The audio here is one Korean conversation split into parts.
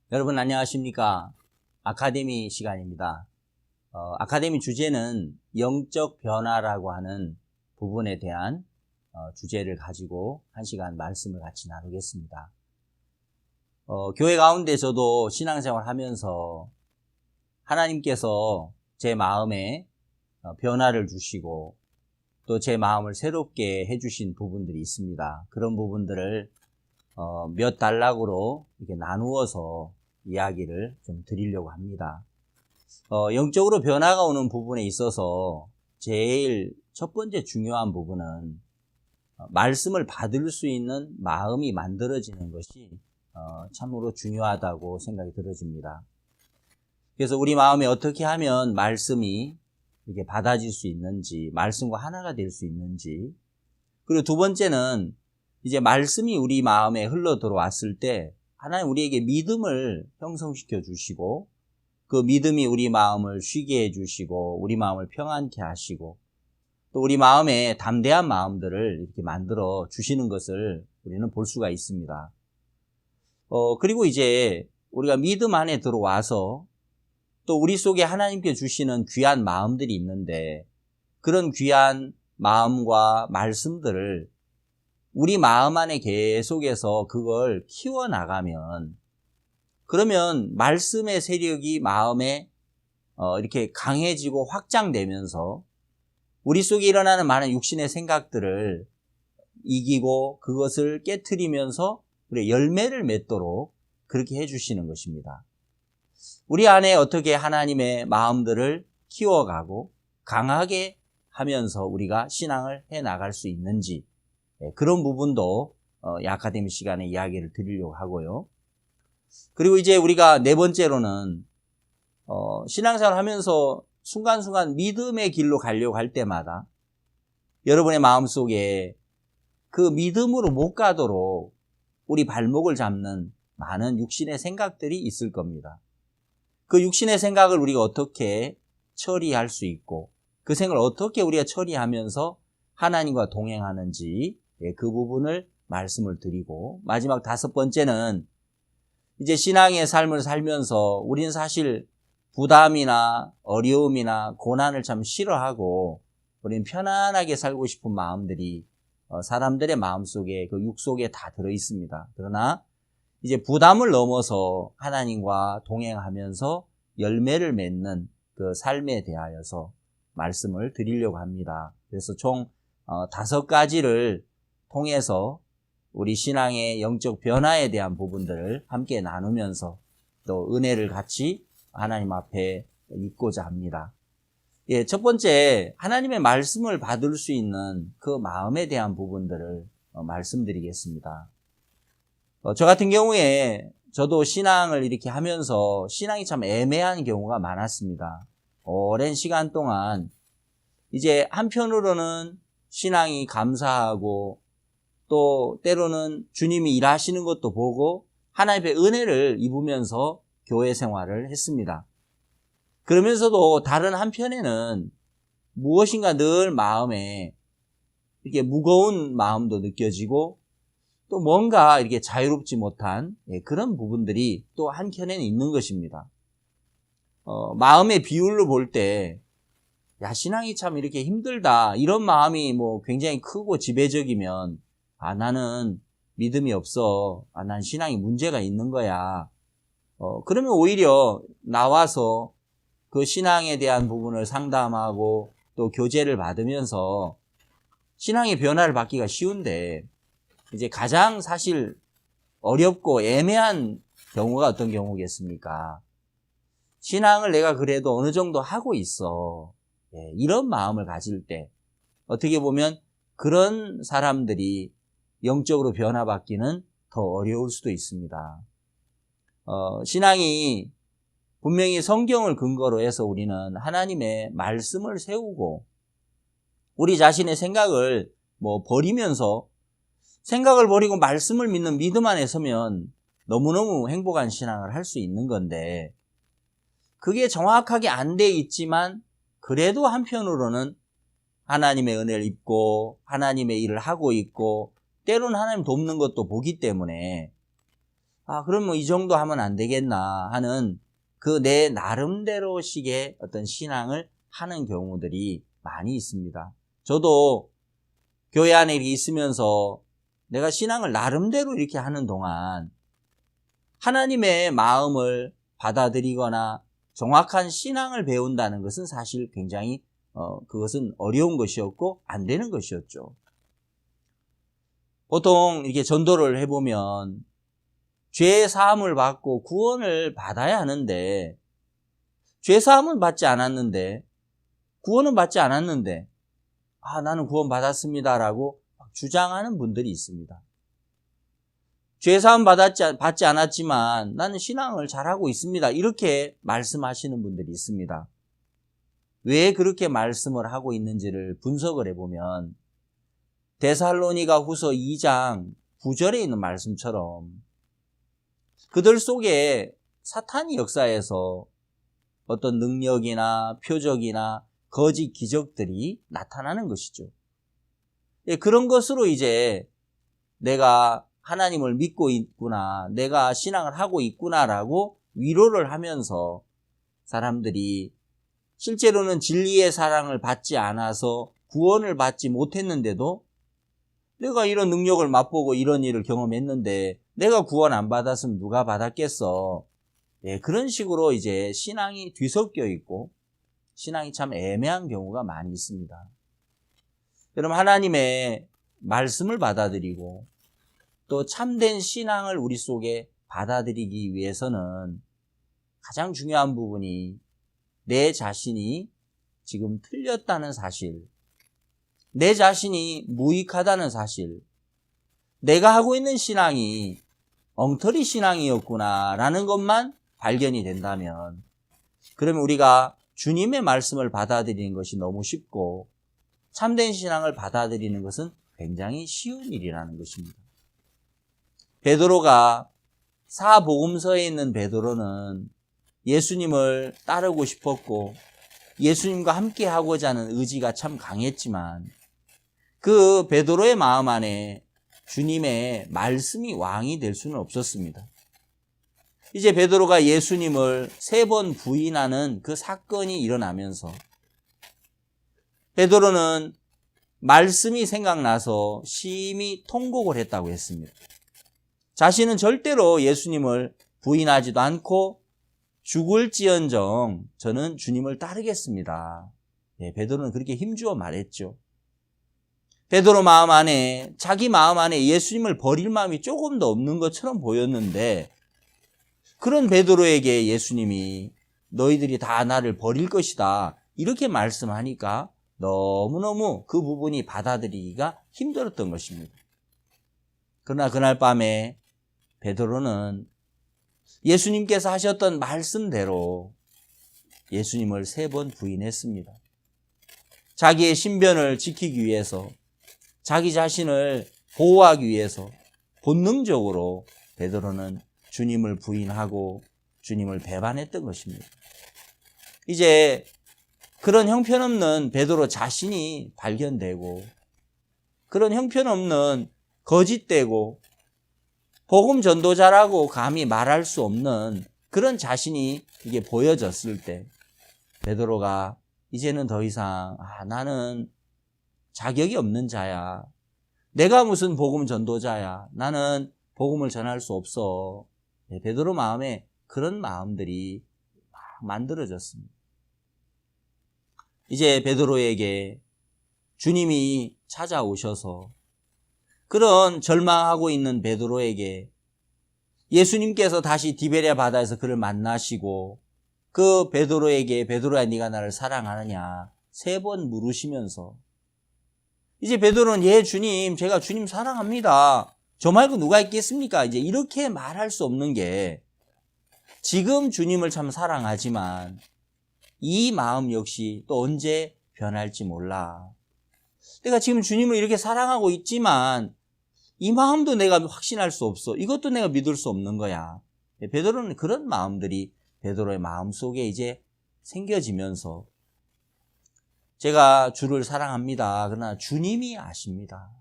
여러분 안녕하십니까? 아카데미 시간입니다. 아카데미 주제는 영적 변화라고 하는 부분에 대한 주제를 가지고 한 시간 말씀을 같이 나누겠습니다. 교회 가운데 저도 신앙생활 하면서 하나님께서 제 마음에 변화를 주시고 또 제 마음을 새롭게 해주신 부분들이 있습니다. 그런 부분들을 몇 단락으로 이렇게 나누어서 이야기를 좀 드리려고 합니다. 영적으로 변화가 오는 부분에 있어서 제일 첫 번째 중요한 부분은 말씀을 받을 수 있는 마음이 만들어지는 것이 참으로 중요하다고 생각이 들어집니다. 그래서 우리 마음에 어떻게 하면 말씀이 이렇게 받아질 수 있는지, 말씀과 하나가 될 수 있는지, 그리고 두 번째는 이제 말씀이 우리 마음에 흘러 들어왔을 때 하나님 우리에게 믿음을 형성시켜 주시고 그 믿음이 우리 마음을 쉬게 해 주시고 우리 마음을 평안케 하시고 또 우리 마음에 담대한 마음들을 이렇게 만들어 주시는 것을 우리는 볼 수가 있습니다. 그리고 이제 우리가 믿음 안에 들어와서 또 우리 속에 하나님께 주시는 귀한 마음들이 있는데 그런 귀한 마음과 말씀들을 우리 마음 안에 계속해서 그걸 키워나가면 그러면 말씀의 세력이 마음에 이렇게 강해지고 확장되면서 우리 속에 일어나는 많은 육신의 생각들을 이기고 그것을 깨트리면서 우리 열매를 맺도록 그렇게 해주시는 것입니다. 우리 안에 어떻게 하나님의 마음들을 키워가고 강하게 하면서 우리가 신앙을 해나갈 수 있는지 그런 부분도 이 아카데미 시간에 이야기를 드리려고 하고요. 그리고 이제 우리가 네 번째로는 신앙생활 하면서 순간순간 믿음의 길로 가려고 할 때마다 여러분의 마음속에 그 믿음으로 못 가도록 우리 발목을 잡는 많은 육신의 생각들이 있을 겁니다. 그 육신의 생각을 우리가 어떻게 처리할 수 있고 그 생각을 어떻게 우리가 처리하면서 하나님과 동행하는지 그 부분을 말씀을 드리고 마지막 다섯 번째는 이제 신앙의 삶을 살면서 우리는 사실 부담이나 어려움이나 고난을 참 싫어하고 우리는 편안하게 살고 싶은 마음들이 사람들의 마음속에 그 육속에 다 들어있습니다. 그러나 이제 부담을 넘어서 하나님과 동행하면서 열매를 맺는 그 삶에 대하여서 말씀을 드리려고 합니다. 그래서 총 5가지를 통해서 우리 신앙의 영적 변화에 대한 부분들을 함께 나누면서 또 은혜를 같이 하나님 앞에 잊고자 합니다. 첫 번째, 하나님의 말씀을 받을 수 있는 그 마음에 대한 부분들을 말씀드리겠습니다. 저 같은 경우에 저도 신앙을 이렇게 하면서 신앙이 참 애매한 경우가 많았습니다. 오랜 시간 동안 이제 한편으로는 신앙이 감사하고 또 때로는 주님이 일하시는 것도 보고 하나님의 은혜를 입으면서 교회 생활을 했습니다. 그러면서도 다른 한편에는 무엇인가 늘 마음에 이렇게 무거운 마음도 느껴지고 또 뭔가 이렇게 자유롭지 못한 그런 부분들이 또 한켠에는 있는 것입니다. 마음의 비율로 볼 때, 야, 신앙이 참 이렇게 힘들다. 이런 마음이 뭐 굉장히 크고 지배적이면, 나는 믿음이 없어. 난 신앙이 문제가 있는 거야. 그러면 오히려 나와서 그 신앙에 대한 부분을 상담하고 또 교제를 받으면서 신앙의 변화를 받기가 쉬운데, 이제 가장 사실 어렵고 애매한 경우가 어떤 경우겠습니까? 신앙을 내가 그래도 어느 정도 하고 있어. 이런 마음을 가질 때 어떻게 보면 그런 사람들이 영적으로 변화받기는 더 어려울 수도 있습니다. 신앙이 분명히 성경을 근거로 해서 우리는 하나님의 말씀을 세우고 우리 자신의 생각을 버리면서 생각을 버리고 말씀을 믿는 믿음 안에 서면 너무너무 행복한 신앙을 할 수 있는 건데 그게 정확하게 안 돼 있지만 그래도 한편으로는 하나님의 은혜를 입고 하나님의 일을 하고 있고 때로는 하나님 돕는 것도 보기 때문에 그럼 뭐 이 정도 하면 안 되겠나 하는 그 내 나름대로식의 어떤 신앙을 하는 경우들이 많이 있습니다. 저도 교회 안에 이렇게 있으면서 내가 신앙을 나름대로 이렇게 하는 동안 하나님의 마음을 받아들이거나 정확한 신앙을 배운다는 것은 사실 굉장히 그것은 어려운 것이었고 안 되는 것이었죠. 보통 이렇게 전도를 해보면 죄 사함을 받고 구원을 받아야 하는데 죄 사함은 받지 않았는데 구원은 받지 않았는데 나는 구원 받았습니다라고 주장하는 분들이 있습니다. 죄 사함 받지 않았지만 나는 신앙을 잘하고 있습니다. 이렇게 말씀하시는 분들이 있습니다. 왜 그렇게 말씀을 하고 있는지를 분석을 해보면 데살로니가 후서 2장 9절에 있는 말씀처럼 그들 속에 사탄이 역사해서 어떤 능력이나 표적이나 거짓 기적들이 나타나는 것이죠. 그런 것으로 이제 내가 하나님을 믿고 있구나, 내가 신앙을 하고 있구나라고 위로를 하면서 사람들이 실제로는 진리의 사랑을 받지 않아서 구원을 받지 못했는데도 내가 이런 능력을 맛보고 이런 일을 경험했는데 내가 구원 안 받았으면 누가 받았겠어. 그런 식으로 이제 신앙이 뒤섞여 있고 신앙이 참 애매한 경우가 많이 있습니다. 여러분, 하나님의 말씀을 받아들이고 또 참된 신앙을 우리 속에 받아들이기 위해서는 가장 중요한 부분이 내 자신이 지금 틀렸다는 사실, 내 자신이 무익하다는 사실, 내가 하고 있는 신앙이 엉터리 신앙이었구나라는 것만 발견이 된다면 그러면 우리가 주님의 말씀을 받아들이는 것이 너무 쉽고 참된 신앙을 받아들이는 것은 굉장히 쉬운 일이라는 것입니다. 베드로가 사복음서에 있는 베드로는 예수님을 따르고 싶었고 예수님과 함께 하고자 하는 의지가 참 강했지만 그 베드로의 마음 안에 주님의 말씀이 왕이 될 수는 없었습니다. 이제 베드로가 예수님을 3번 부인하는 그 사건이 일어나면서 베드로는 말씀이 생각나서 심히 통곡을 했다고 했습니다. 자신은 절대로 예수님을 부인하지도 않고 죽을지언정 저는 주님을 따르겠습니다. 베드로는 그렇게 힘주어 말했죠. 베드로 마음 안에, 자기 마음 안에 예수님을 버릴 마음이 조금 더 없는 것처럼 보였는데 그런 베드로에게 예수님이 너희들이 다 나를 버릴 것이다 이렇게 말씀하니까 너무너무 그 부분이 받아들이기가 힘들었던 것입니다. 그러나 그날 밤에 베드로는 예수님께서 하셨던 말씀대로 예수님을 3번 부인했습니다. 자기의 신변을 지키기 위해서, 자기 자신을 보호하기 위해서 본능적으로 베드로는 주님을 부인하고 주님을 배반했던 것입니다. 이제 그런 형편없는 베드로 자신이 발견되고 그런 형편없는 거짓되고 복음 전도자라고 감히 말할 수 없는 그런 자신이 이게 보여졌을 때 베드로가 이제는 더 이상 나는 자격이 없는 자야. 내가 무슨 복음 전도자야. 나는 복음을 전할 수 없어. 베드로 마음에 그런 마음들이 막 만들어졌습니다. 이제 베드로에게 주님이 찾아오셔서 그런 절망하고 있는 베드로에게 예수님께서 다시 디베랴 바다에서 그를 만나시고 그 베드로에게 베드로야 네가 나를 사랑하느냐 3번 물으시면서 이제 베드로는 예 주님 제가 주님 사랑합니다. 저 말고 누가 있겠습니까? 이제 이렇게 말할 수 없는 게 지금 주님을 참 사랑하지만 이 마음 역시 또 언제 변할지 몰라. 내가 지금 주님을 이렇게 사랑하고 있지만 이 마음도 내가 확신할 수 없어. 이것도 내가 믿을 수 없는 거야. 베드로는 그런 마음들이 베드로의 마음 속에 이제 생겨지면서 제가 주를 사랑합니다. 그러나 주님이 아십니다.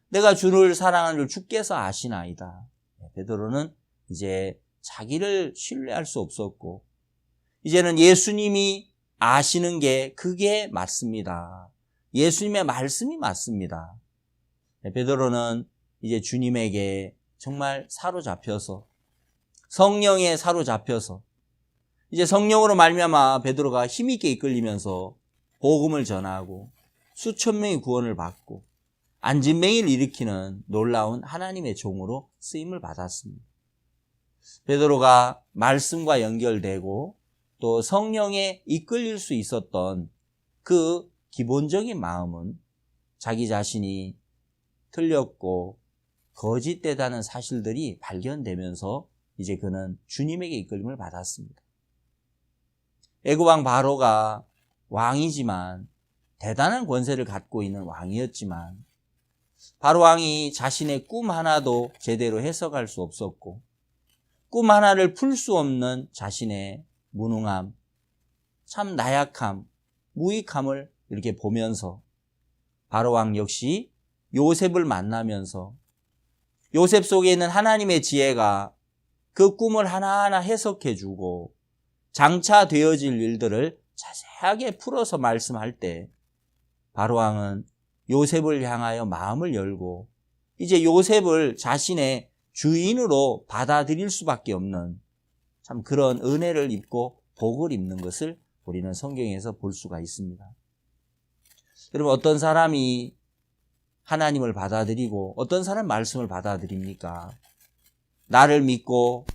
내가 주를 사랑하는 줄 주께서 아시나이다. 베드로는 이제 자기를 신뢰할 수 없었고, 이제는 예수님이 아시는 게 그게 맞습니다. 예수님의 말씀이 맞습니다. 베드로는 이제 주님에게 정말 사로잡혀서, 성령에 사로잡혀서, 이제 성령으로 말미암아 베드로가 힘있게 이끌리면서 복음을 전하고 수천 명의 구원을 받고 안진뱅이를 일으키는 놀라운 하나님의 종으로 쓰임을 받았습니다. 베드로가 말씀과 연결되고 또 성령에 이끌릴 수 있었던 그 기본적인 마음은 자기 자신이 틀렸고 거짓되다는 사실들이 발견되면서 이제 그는 주님에게 이끌림을 받았습니다. 애굽왕 바로가 왕이지만, 대단한 권세를 갖고 있는 왕이었지만, 바로 왕이 자신의 꿈 하나도 제대로 해석할 수 없었고, 꿈 하나를 풀 수 없는 자신의 무능함, 참 나약함, 무익함을 이렇게 보면서 바로 왕 역시 요셉을 만나면서 요셉 속에 있는 하나님의 지혜가 그 꿈을 하나하나 해석해주고 장차 되어질 일들을 자세하게 풀어서 말씀할 때 바로 왕은 요셉을 향하여 마음을 열고 이제 요셉을 자신의 주인으로 받아들일 수밖에 없는 참 그런 은혜를 입고 복을 입는 것을 우리는 성경에서 볼 수가 있습니다. 여러분, 어떤 사람이 하나님을 받아들이고 어떤 사람 말씀을 받아들입니까? 나를 믿고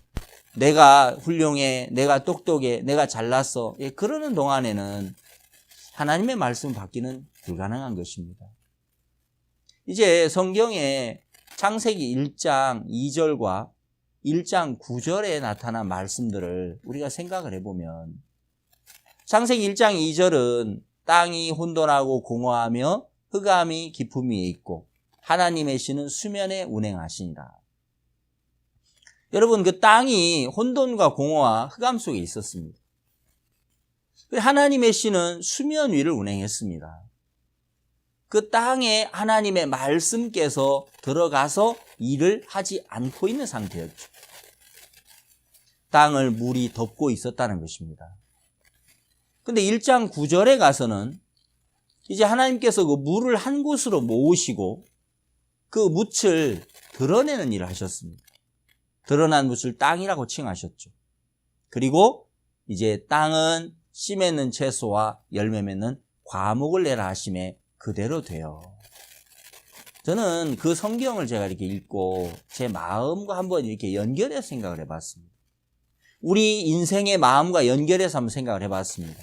내가 훌륭해, 내가 똑똑해, 내가 잘났어, 그러는 동안에는 하나님의 말씀 받기는 불가능한 것입니다. 이제 성경에 창세기 1장 2절과 1장 9절에 나타난 말씀들을 우리가 생각을 해보면 창세기 1장 2절은 땅이 혼돈하고 공허하며 흑암이 깊음 위에 있고 하나님의 신은 수면에 운행하시니라. 여러분, 그 땅이 혼돈과 공허와 흑암 속에 있었습니다. 하나님의 신은 수면 위를 운행했습니다. 그 땅에 하나님의 말씀께서 들어가서 일을 하지 않고 있는 상태였죠. 땅을 물이 덮고 있었다는 것입니다. 근데 1장 9절에 가서는 이제 하나님께서 그 물을 한 곳으로 모으시고 그 묻을 드러내는 일을 하셨습니다. 드러난 묻을 땅이라고 칭하셨죠. 그리고 이제 땅은 씨 맺는 채소와 열매 맺는 과목을 내라 하심에 그대로 돼요. 저는 그 성경을 제가 이렇게 읽고 제 마음과 한번 이렇게 연결해서 생각을 해봤습니다. 우리 인생의 마음과 연결해서 한번 생각을 해봤습니다.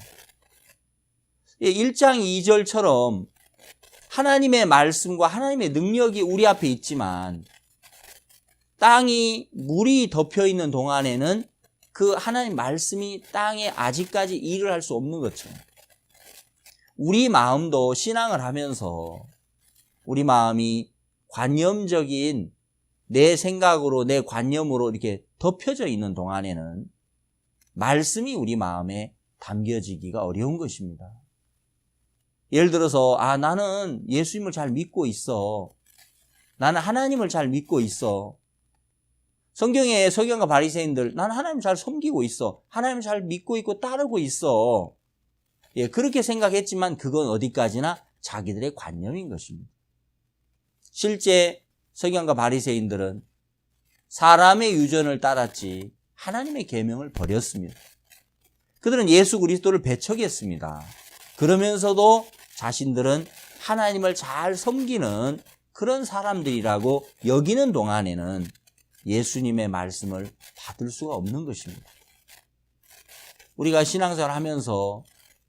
1장 2절처럼 하나님의 말씀과 하나님의 능력이 우리 앞에 있지만 땅이 물이 덮여 있는 동안에는 그 하나님 말씀이 땅에 아직까지 일을 할 수 없는 것처럼 우리 마음도 신앙을 하면서 우리 마음이 관념적인 내 생각으로 내 관념으로 이렇게 덮여져 있는 동안에는 말씀이 우리 마음에 담겨지기가 어려운 것입니다. 예를 들어서 나는 예수님을 잘 믿고 있어. 나는 하나님을 잘 믿고 있어. 성경에 서기관과 바리새인들 나는 하나님 잘 섬기고 있어. 하나님 잘 믿고 있고 따르고 있어. 그렇게 생각했지만 그건 어디까지나 자기들의 관념인 것입니다. 실제 서기관과 바리새인들은 사람의 유전을 따랐지 하나님의 계명을 버렸습니다. 그들은 예수 그리스도를 배척했습니다. 그러면서도 자신들은 하나님을 잘 섬기는 그런 사람들이라고 여기는 동안에는 예수님의 말씀을 받을 수가 없는 것입니다. 우리가 신앙생활 하면서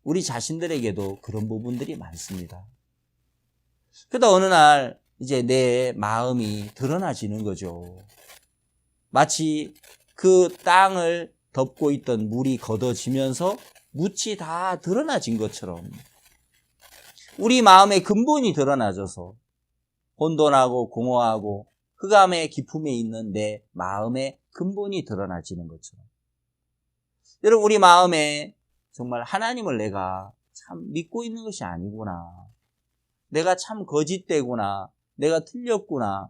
우리 자신들에게도 그런 부분들이 많습니다. 그러다 어느 날 이제 내 마음이 드러나지는 거죠. 마치 그 땅을 덮고 있던 물이 걷어지면서 묻이 다 드러나진 것처럼 우리 마음의 근본이 드러나져서 혼돈하고 공허하고 흑암의 깊음에 있는 내 마음의 근본이 드러나지는 것처럼 여러분, 우리 마음에 정말 하나님을 내가 참 믿고 있는 것이 아니구나, 내가 참 거짓되구나, 내가 틀렸구나,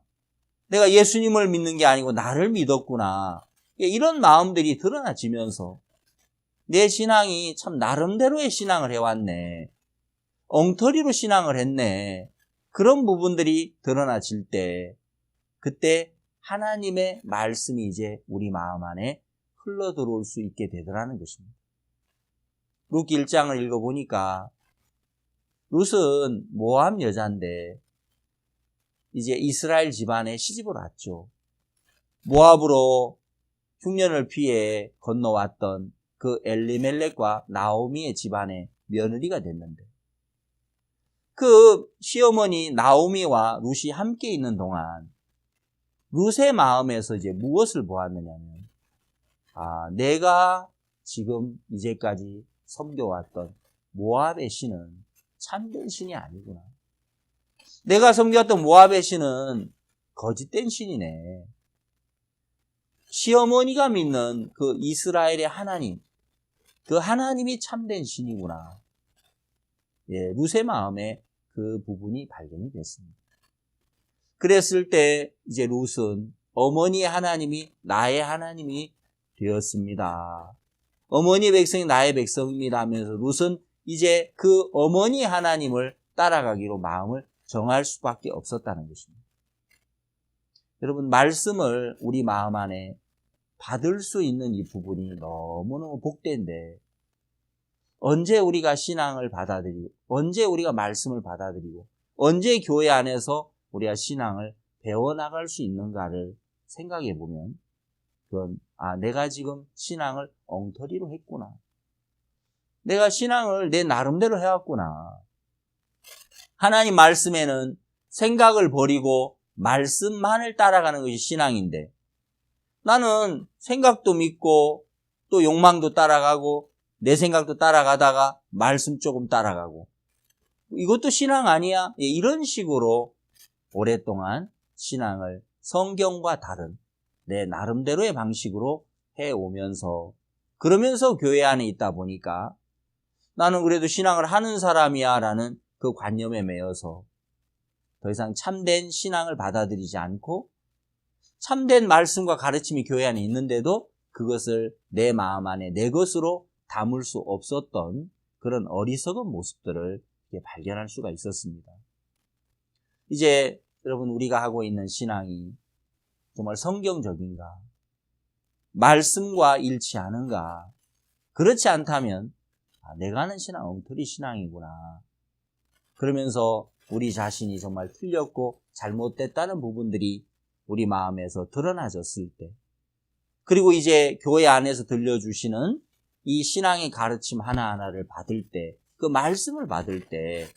내가 예수님을 믿는 게 아니고 나를 믿었구나, 이런 마음들이 드러나지면서 내 신앙이 참 나름대로의 신앙을 해왔네. 엉터리로 신앙을 했네. 그런 부분들이 드러나질 때 그때 하나님의 말씀이 이제 우리 마음 안에 흘러 들어올 수 있게 되더라는 것입니다. 룻기 1장을 읽어보니까 룻은 모압 여자인데 이제 이스라엘 집안에 시집을 왔죠. 모압으로 흉년을 피해 건너왔던 그 엘리멜렉과 나오미의 집안의 며느리가 됐는데 그 시어머니 나오미와 룻이 함께 있는 동안 룻의 마음에서 이제 무엇을 보았느냐면 내가 지금 이제까지 섬겨왔던 모압의 신은 참된 신이 아니구나. 내가 섬겨왔던 모압의 신은 거짓된 신이네. 시어머니가 믿는 그 이스라엘의 하나님, 그 하나님이 참된 신이구나. 룻의 마음에 그 부분이 발견이 됐습니다. 그랬을 때 이제 룻은 어머니의 하나님이 나의 하나님이 되었습니다. 어머니의 백성이 나의 백성입니다 하면서 룻은 이제 그 어머니의 하나님을 따라가기로 마음을 정할 수밖에 없었다는 것입니다. 여러분, 말씀을 우리 마음 안에 받을 수 있는 이 부분이 너무너무 복된데 언제 우리가 신앙을 받아들이고 언제 우리가 말씀을 받아들이고 언제 교회 안에서 우리가 신앙을 배워나갈 수 있는가를 생각해 보면 그건 내가 지금 신앙을 엉터리로 했구나. 내가 신앙을 내 나름대로 해왔구나. 하나님 말씀에는 생각을 버리고 말씀만을 따라가는 것이 신앙인데 나는 생각도 믿고 또 욕망도 따라가고 내 생각도 따라가다가 말씀 조금 따라가고 이것도 신앙 아니야? 이런 식으로 오랫동안 신앙을 성경과 다른 내 나름대로의 방식으로 해오면서 그러면서 교회 안에 있다 보니까 나는 그래도 신앙을 하는 사람이야 라는 그 관념에 매여서 더 이상 참된 신앙을 받아들이지 않고 참된 말씀과 가르침이 교회 안에 있는데도 그것을 내 마음 안에 내 것으로 담을 수 없었던 그런 어리석은 모습들을 발견할 수가 있었습니다. 이제 여러분 우리가 하고 있는 신앙이 정말 성경적인가? 말씀과 일치하는가? 그렇지 않다면 내가 하는 신앙 엉터리 신앙이구나. 그러면서 우리 자신이 정말 틀렸고 잘못됐다는 부분들이 우리 마음에서 드러나졌을 때 그리고 이제 교회 안에서 들려주시는 이 신앙의 가르침 하나하나를 받을 때 그 말씀을 받을 때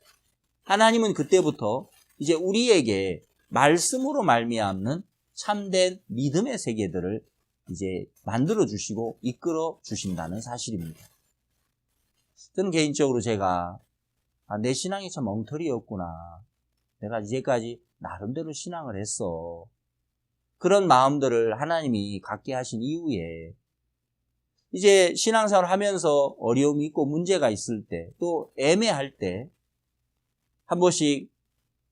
하나님은 그때부터 이제 우리에게 말씀으로 말미암는 참된 믿음의 세계들을 이제 만들어 주시고 이끌어 주신다는 사실입니다. 저는 개인적으로 제가 내 신앙이 참 엉터리였구나. 내가 이제까지 나름대로 신앙을 했어. 그런 마음들을 하나님이 갖게 하신 이후에 이제 신앙생활을 하면서 어려움이 있고 문제가 있을 때 또 애매할 때 한 번씩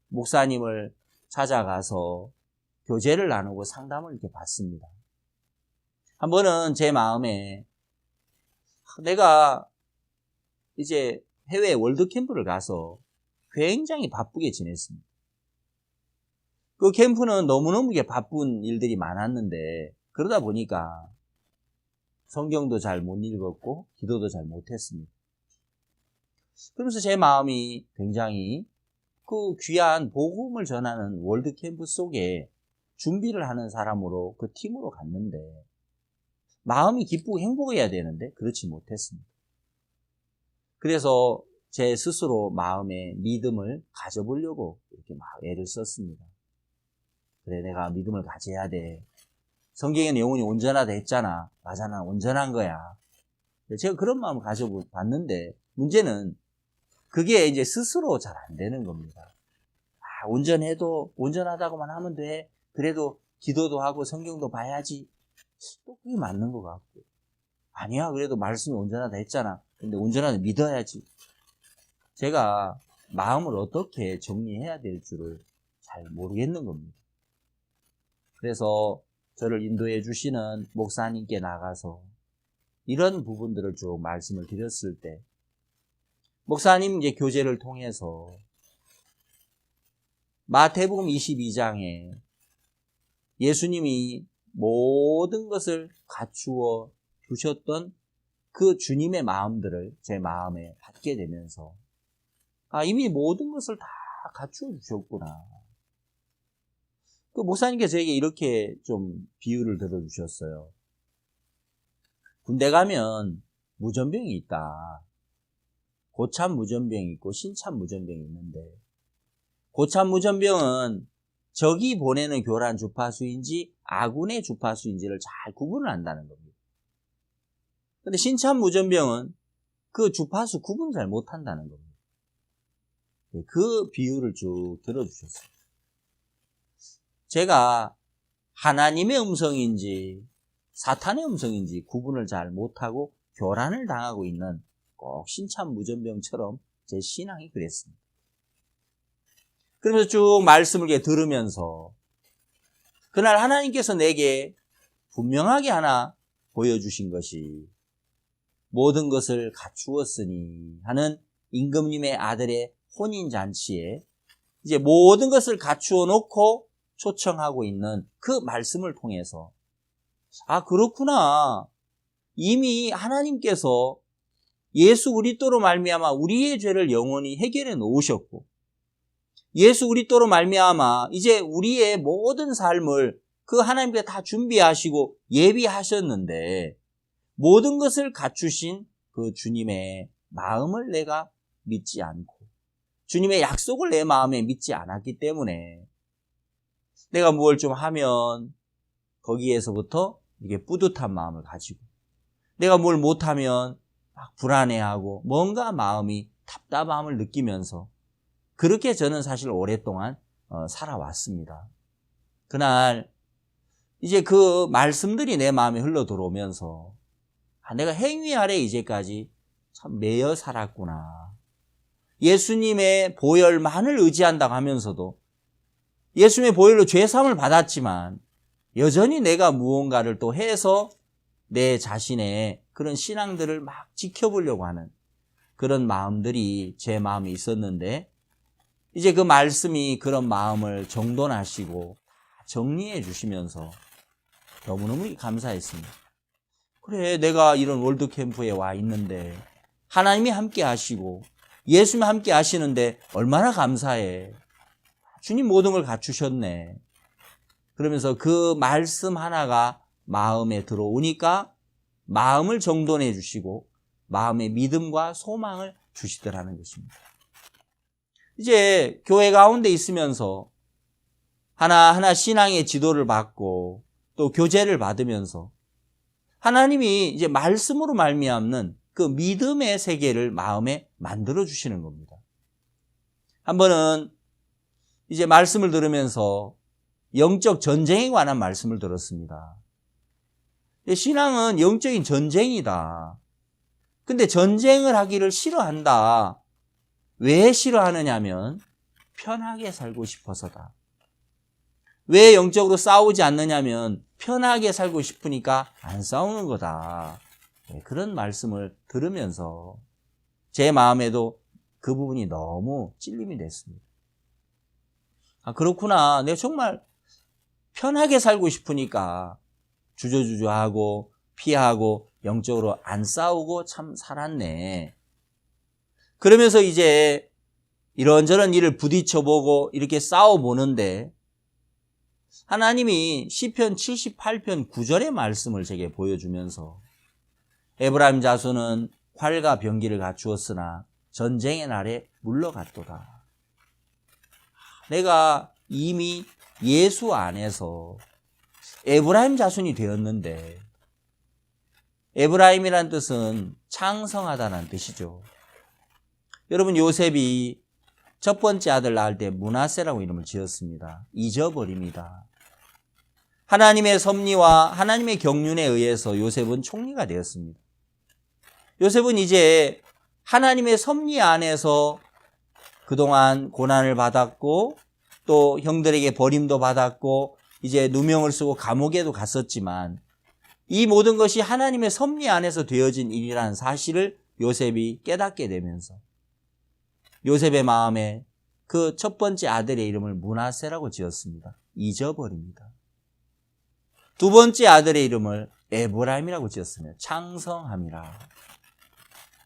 목사님을 찾아가서 교제를 나누고 상담을 이렇게 받습니다. 한 번은 제 마음에 내가 이제 해외 월드캠프를 가서 굉장히 바쁘게 지냈습니다. 그 캠프는 너무너무 바쁜 일들이 많았는데 그러다 보니까 성경도 잘 못 읽었고 기도도 잘 못했습니다. 그러면서 제 마음이 굉장히 그 귀한 복음을 전하는 월드캠프 속에 준비를 하는 사람으로 그 팀으로 갔는데 마음이 기쁘고 행복해야 되는데 그렇지 못했습니다. 그래서 제 스스로 마음에 믿음을 가져보려고 이렇게 막 애를 썼습니다. 그래, 내가 믿음을 가져야 돼. 성경에는 영혼이 온전하다 했잖아. 맞아, 난 온전한 거야. 제가 그런 마음을 가져봤는데 문제는 그게 이제 스스로 잘 안 되는 겁니다. 온전해도 온전하다고만 하면 돼. 그래도 기도도 하고 성경도 봐야지. 또 그게 맞는 것 같고. 아니야, 그래도 말씀이 온전하다 했잖아. 근데 온전하다 믿어야지. 제가 마음을 어떻게 정리해야 될 줄을 잘 모르겠는 겁니다. 그래서 저를 인도해 주시는 목사님께 나가서 이런 부분들을 쭉 말씀을 드렸을 때, 목사님 이제 교제를 통해서 마태복음 22장에 예수님이 모든 것을 갖추어 두셨던 그 주님의 마음들을 제 마음에 받게 되면서, 이미 모든 것을 다 갖추어 주셨구나. 그 목사님께서 저에게 이렇게 좀 비유를 들어주셨어요. 군대 가면 무전병이 있다. 고참 무전병이 있고 신참 무전병이 있는데, 고참 무전병은 적이 보내는 교란 주파수인지 아군의 주파수인지를 잘 구분을 한다는 겁니다. 근데 신참 무전병은 그 주파수 구분을 잘 못한다는 겁니다. 그 비유를 쭉 들어주셨어요. 제가 하나님의 음성인지 사탄의 음성인지 구분을 잘 못하고 교란을 당하고 있는 꼭 신참 무전병처럼 제 신앙이 그랬습니다. 그러면서 쭉 말씀을 이렇게 들으면서 그날 하나님께서 내게 분명하게 하나 보여주신 것이, 모든 것을 갖추었으니 하는 임금님의 아들의 혼인잔치에 이제 모든 것을 갖추어 놓고 초청하고 있는 그 말씀을 통해서, 그렇구나. 이미 하나님께서 예수 그리스도로 말미암아 우리의 죄를 영원히 해결해 놓으셨고, 예수 그리스도로 말미암아 이제 우리의 모든 삶을 그 하나님께서 다 준비하시고 예비하셨는데, 모든 것을 갖추신 그 주님의 마음을 내가 믿지 않고 주님의 약속을 내 마음에 믿지 않았기 때문에 내가 뭘 좀 하면 거기에서부터 이게 뿌듯한 마음을 가지고, 내가 뭘 못하면 막 불안해하고 뭔가 마음이 답답함을 느끼면서, 그렇게 저는 사실 오랫동안 살아왔습니다. 그날 이제 그 말씀들이 내 마음에 흘러 들어오면서 내가 행위 아래 이제까지 참 매여 살았구나. 예수님의 보혈만을 의지한다고 하면서도 예수님의 보혈로 죄사함을 받았지만 여전히 내가 무언가를 또 해서 내 자신의 그런 신앙들을 막 지켜보려고 하는 그런 마음들이 제 마음에 있었는데, 이제 그 말씀이 그런 마음을 정돈하시고 정리해 주시면서 너무너무 감사했습니다. 그래, 내가 이런 월드캠프에 와 있는데 하나님이 함께 하시고 예수님이 함께 하시는데 얼마나 감사해. 주님 모든 걸 갖추셨네. 그러면서 그 말씀 하나가 마음에 들어오니까 마음을 정돈해 주시고 마음의 믿음과 소망을 주시더라는 것입니다. 이제 교회 가운데 있으면서 하나하나 신앙의 지도를 받고 또 교제를 받으면서 하나님이 이제 말씀으로 말미암는 그 믿음의 세계를 마음에 만들어 주시는 겁니다. 한 번은 이제 말씀을 들으면서 영적 전쟁에 관한 말씀을 들었습니다. 신앙은 영적인 전쟁이다. 근데 전쟁을 하기를 싫어한다. 왜 싫어하느냐면 편하게 살고 싶어서다. 왜 영적으로 싸우지 않느냐면 편하게 살고 싶으니까 안 싸우는 거다. 그런 말씀을 들으면서 제 마음에도 그 부분이 너무 찔림이 됐습니다. 그렇구나. 내가 정말 편하게 살고 싶으니까 주저주저하고 피하고 영적으로 안 싸우고 참 살았네. 그러면서 이제 이런저런 일을 부딪혀보고 이렇게 싸워보는데 하나님이 시편 78편 9절의 말씀을 제게 보여주면서 에브라임 자손은 활과 병기를 갖추었으나 전쟁의 날에 물러갔도다. 내가 이미 예수 안에서 에브라임 자손이 되었는데, 에브라임이란 뜻은 창성하다는 뜻이죠. 여러분, 요셉이 첫 번째 아들 낳을 때 므낫세라고 이름을 지었습니다. 잊어버립니다. 하나님의 섭리와 하나님의 경륜에 의해서 요셉은 총리가 되었습니다. 요셉은 이제 하나님의 섭리 안에서 그동안 고난을 받았고 또 형들에게 버림도 받았고 이제 누명을 쓰고 감옥에도 갔었지만 이 모든 것이 하나님의 섭리 안에서 되어진 일이라는 사실을 요셉이 깨닫게 되면서 요셉의 마음에 그 첫 번째 아들의 이름을 므낫세라고 지었습니다. 잊어버립니다. 두 번째 아들의 이름을 에브라임이라고 지었습니다. 창성함이라.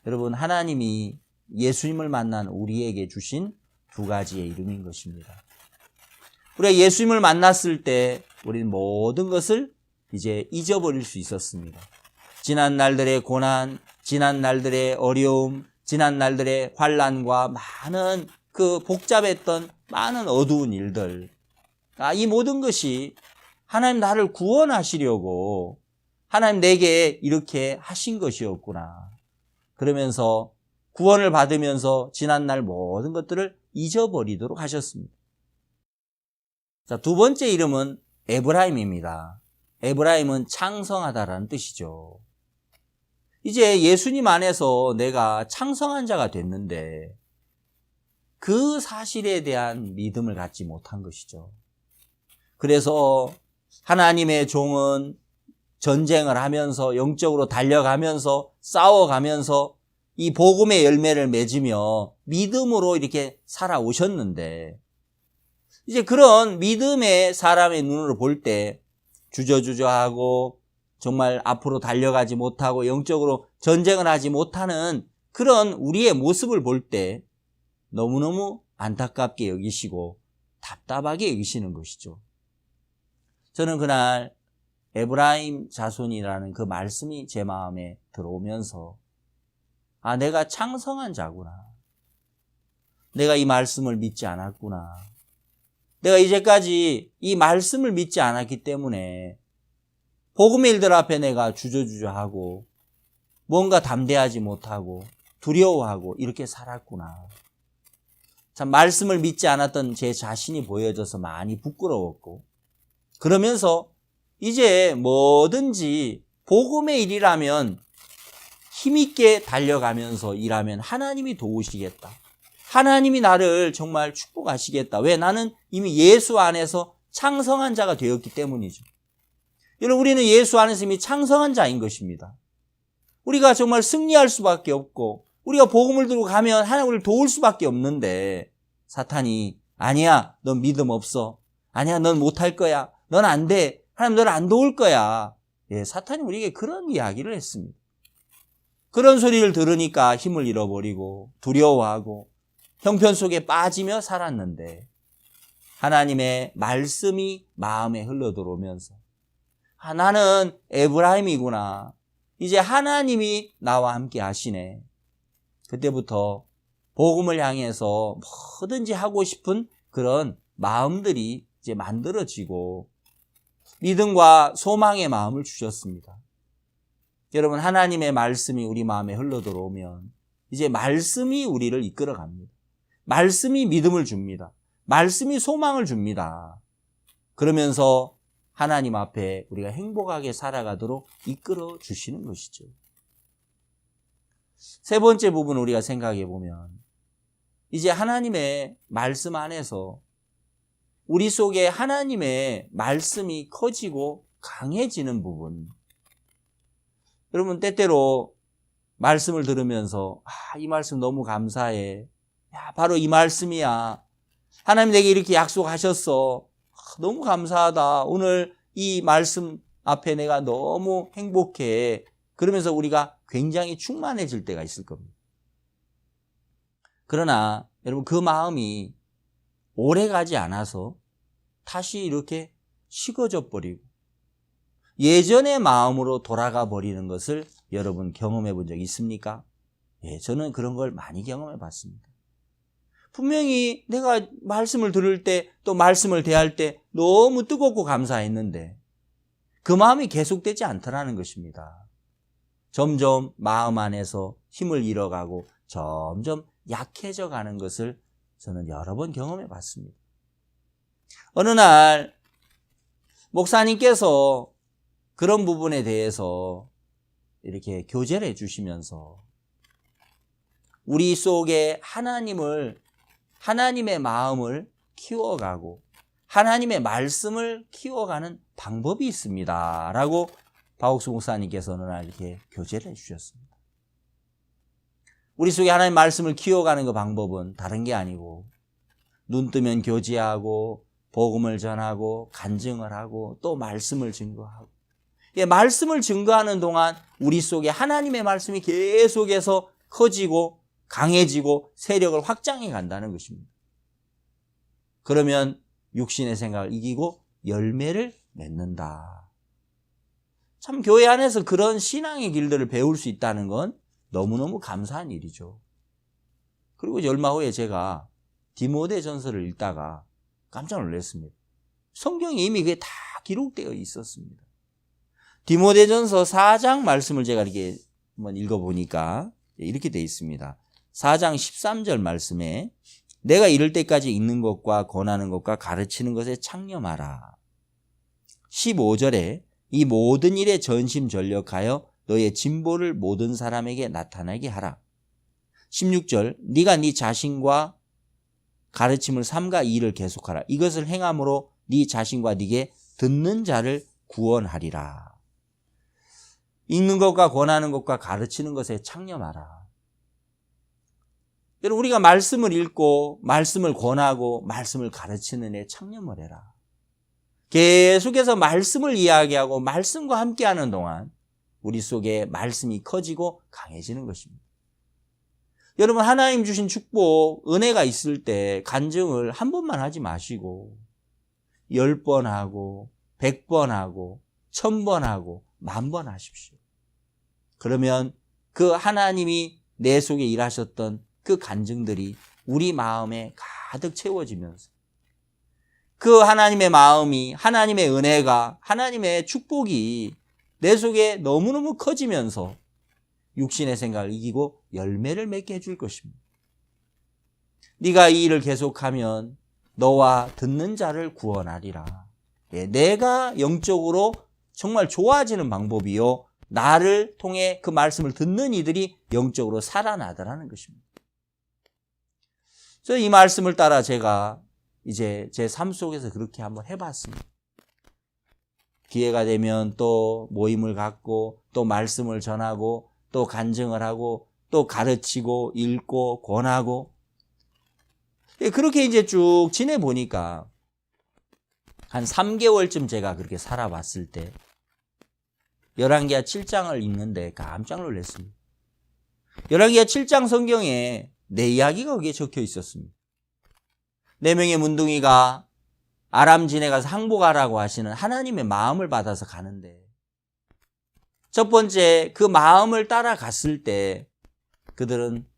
여러분, 하나님이 예수님을 만난 우리에게 주신 두 가지의 이름인 것입니다. 우리가 예수님을 만났을 때 우리는 모든 것을 이제 잊어버릴 수 있었습니다. 지난 날들의 고난, 지난 날들의 어려움, 지난 날들의 환난과 많은 그 복잡했던 많은 어두운 일들, 이 모든 것이 하나님 나를 구원하시려고 하나님 내게 이렇게 하신 것이었구나. 그러면서 구원을 받으면서 지난날 모든 것들을 잊어버리도록 하셨습니다. 자, 두 번째 이름은 에브라임입니다. 에브라임은 창성하다라는 뜻이죠. 이제 예수님 안에서 내가 창성한 자가 됐는데 그 사실에 대한 믿음을 갖지 못한 것이죠. 그래서 하나님의 종은 전쟁을 하면서 영적으로 달려가면서 싸워가면서 이 복음의 열매를 맺으며 믿음으로 이렇게 살아오셨는데 이제 그런 믿음의 사람의 눈으로 볼 때 주저주저하고 정말 앞으로 달려가지 못하고 영적으로 전쟁을 하지 못하는 그런 우리의 모습을 볼 때 너무너무 안타깝게 여기시고 답답하게 여기시는 것이죠. 저는 그날 에브라임 자손이라는 그 말씀이 제 마음에 들어오면서 내가 창성한 자구나. 내가 이 말씀을 믿지 않았구나. 내가 이제까지 이 말씀을 믿지 않았기 때문에 복음의 일들 앞에 내가 주저주저하고 뭔가 담대하지 못하고 두려워하고 이렇게 살았구나. 참 말씀을 믿지 않았던 제 자신이 보여져서 많이 부끄러웠고 그러면서 이제 뭐든지 복음의 일이라면 힘있게 달려가면서 일하면 하나님이 도우시겠다. 하나님이 나를 정말 축복하시겠다. 왜? 나는 이미 예수 안에서 창성한 자가 되었기 때문이죠. 여러분, 우리는 예수 안에서 이미 창성한 자인 것입니다. 우리가 정말 승리할 수밖에 없고 우리가 복음을 들고 가면 하나님 우리를 도울 수밖에 없는데 사탄이 아니야, 넌 믿음 없어. 아니야, 넌 못할 거야. 넌 안 돼. 하나님 너를 안 도울 거야. 사탄이 우리에게 그런 이야기를 했습니다. 그런 소리를 들으니까 힘을 잃어버리고 두려워하고 형편 속에 빠지며 살았는데 하나님의 말씀이 마음에 흘러들어오면서 나는 에브라임이구나. 이제 하나님이 나와 함께 하시네. 그때부터 복음을 향해서 뭐든지 하고 싶은 그런 마음들이 이제 만들어지고 믿음과 소망의 마음을 주셨습니다. 여러분, 하나님의 말씀이 우리 마음에 흘러들어오면 이제 말씀이 우리를 이끌어갑니다. 말씀이 믿음을 줍니다. 말씀이 소망을 줍니다. 그러면서 하나님 앞에 우리가 행복하게 살아가도록 이끌어 주시는 것이죠. 세 번째 부분 우리가 생각해 보면 이제 하나님의 말씀 안에서 우리 속에 하나님의 말씀이 커지고 강해지는 부분. 여러분, 때때로 말씀을 들으면서 이 말씀 너무 감사해. 바로 이 말씀이야. 하나님 내게 이렇게 약속하셨어. 너무 감사하다. 오늘 이 말씀 앞에 내가 너무 행복해. 그러면서 우리가 굉장히 충만해질 때가 있을 겁니다. 그러나 여러분, 그 마음이 오래 가지 않아서 다시 이렇게 식어져 버리고 예전의 마음으로 돌아가 버리는 것을 여러분 경험해 본 적 있습니까? 저는 그런 걸 많이 경험해 봤습니다. 분명히 내가 말씀을 들을 때 또 말씀을 대할 때 너무 뜨겁고 감사했는데 그 마음이 계속되지 않더라는 것입니다. 점점 마음 안에서 힘을 잃어가고 점점 약해져 가는 것을 저는 여러 번 경험해 봤습니다. 어느 날 목사님께서 그런 부분에 대해서 이렇게 교제를 해주시면서 우리 속에 하나님의 마음을 키워가고 하나님의 말씀을 키워가는 방법이 있습니다. 라고 박옥수 목사님께서는 이렇게 교제를 해주셨습니다. 우리 속에 하나님의 말씀을 키워가는 그 방법은 다른 게 아니고 눈 뜨면 교제하고 복음을 전하고 간증을 하고 또 말씀을 증거하고, 말씀을 증거하는 동안 우리 속에 하나님의 말씀이 계속해서 커지고 강해지고 세력을 확장해 간다는 것입니다. 그러면 육신의 생각을 이기고 열매를 맺는다. 참 교회 안에서 그런 신앙의 길들을 배울 수 있다는 건 너무너무 감사한 일이죠. 그리고 얼마 후에 제가 디모데전서를 읽다가 깜짝 놀랐습니다. 성경에 이미 그게 다 기록되어 있었습니다. 디모데전서 4장 말씀을 제가 이렇게 한번 읽어보니까 이렇게 되어 있습니다. 4장 13절 말씀에 내가 이럴 때까지 읽는 것과 권하는 것과 가르치는 것에 창념하라. 15절에 이 모든 일에 전심전력하여 너의 진보를 모든 사람에게 나타나게 하라. 16절 네가 네 자신과 가르침을 삼가 이 일을 계속하라. 이것을 행함으로 네 자신과 네게 듣는 자를 구원하리라. 읽는 것과 권하는 것과 가르치는 것에 창념하라. 여러분, 우리가 말씀을 읽고 말씀을 권하고 말씀을 가르치는 데 창념을 해라. 계속해서 말씀을 이야기하고 말씀과 함께하는 동안 우리 속에 말씀이 커지고 강해지는 것입니다. 여러분, 하나님 주신 축복, 은혜가 있을 때 간증을 한 번만 하지 마시고 10번 하고 100번 하고 1000번 하고 10,000번 하십시오. 그러면 그 하나님이 내 속에 일하셨던 그 간증들이 우리 마음에 가득 채워지면서 그 하나님의 마음이, 하나님의 은혜가, 하나님의 축복이 내 속에 너무너무 커지면서 육신의 생각을 이기고 열매를 맺게 해줄 것입니다. 네가 이 일을 계속하면 너와 듣는 자를 구원하리라. 내가 영적으로 정말 좋아지는 방법이요, 나를 통해 그 말씀을 듣는 이들이 영적으로 살아나더라는 것입니다. 그래서 이 말씀을 따라 제가 이제 제 삶 속에서 그렇게 한번 해봤습니다. 기회가 되면 또 모임을 갖고 또 말씀을 전하고 또 간증을 하고 또 가르치고 읽고 권하고, 그렇게 이제 쭉 지내보니까 한 3개월쯤 제가 그렇게 살아봤을 때 열왕기하 7장을 읽는데 깜짝 놀랐습니다. 열왕기하 7장 성경에 내 이야기가 거기에 적혀 있었습니다. 4명의 문둥이가 아람진에 가서 항복하라고 하시는 하나님의 마음을 받아서 가는데, 첫 번째 그 마음을 따라갔을 때 그들은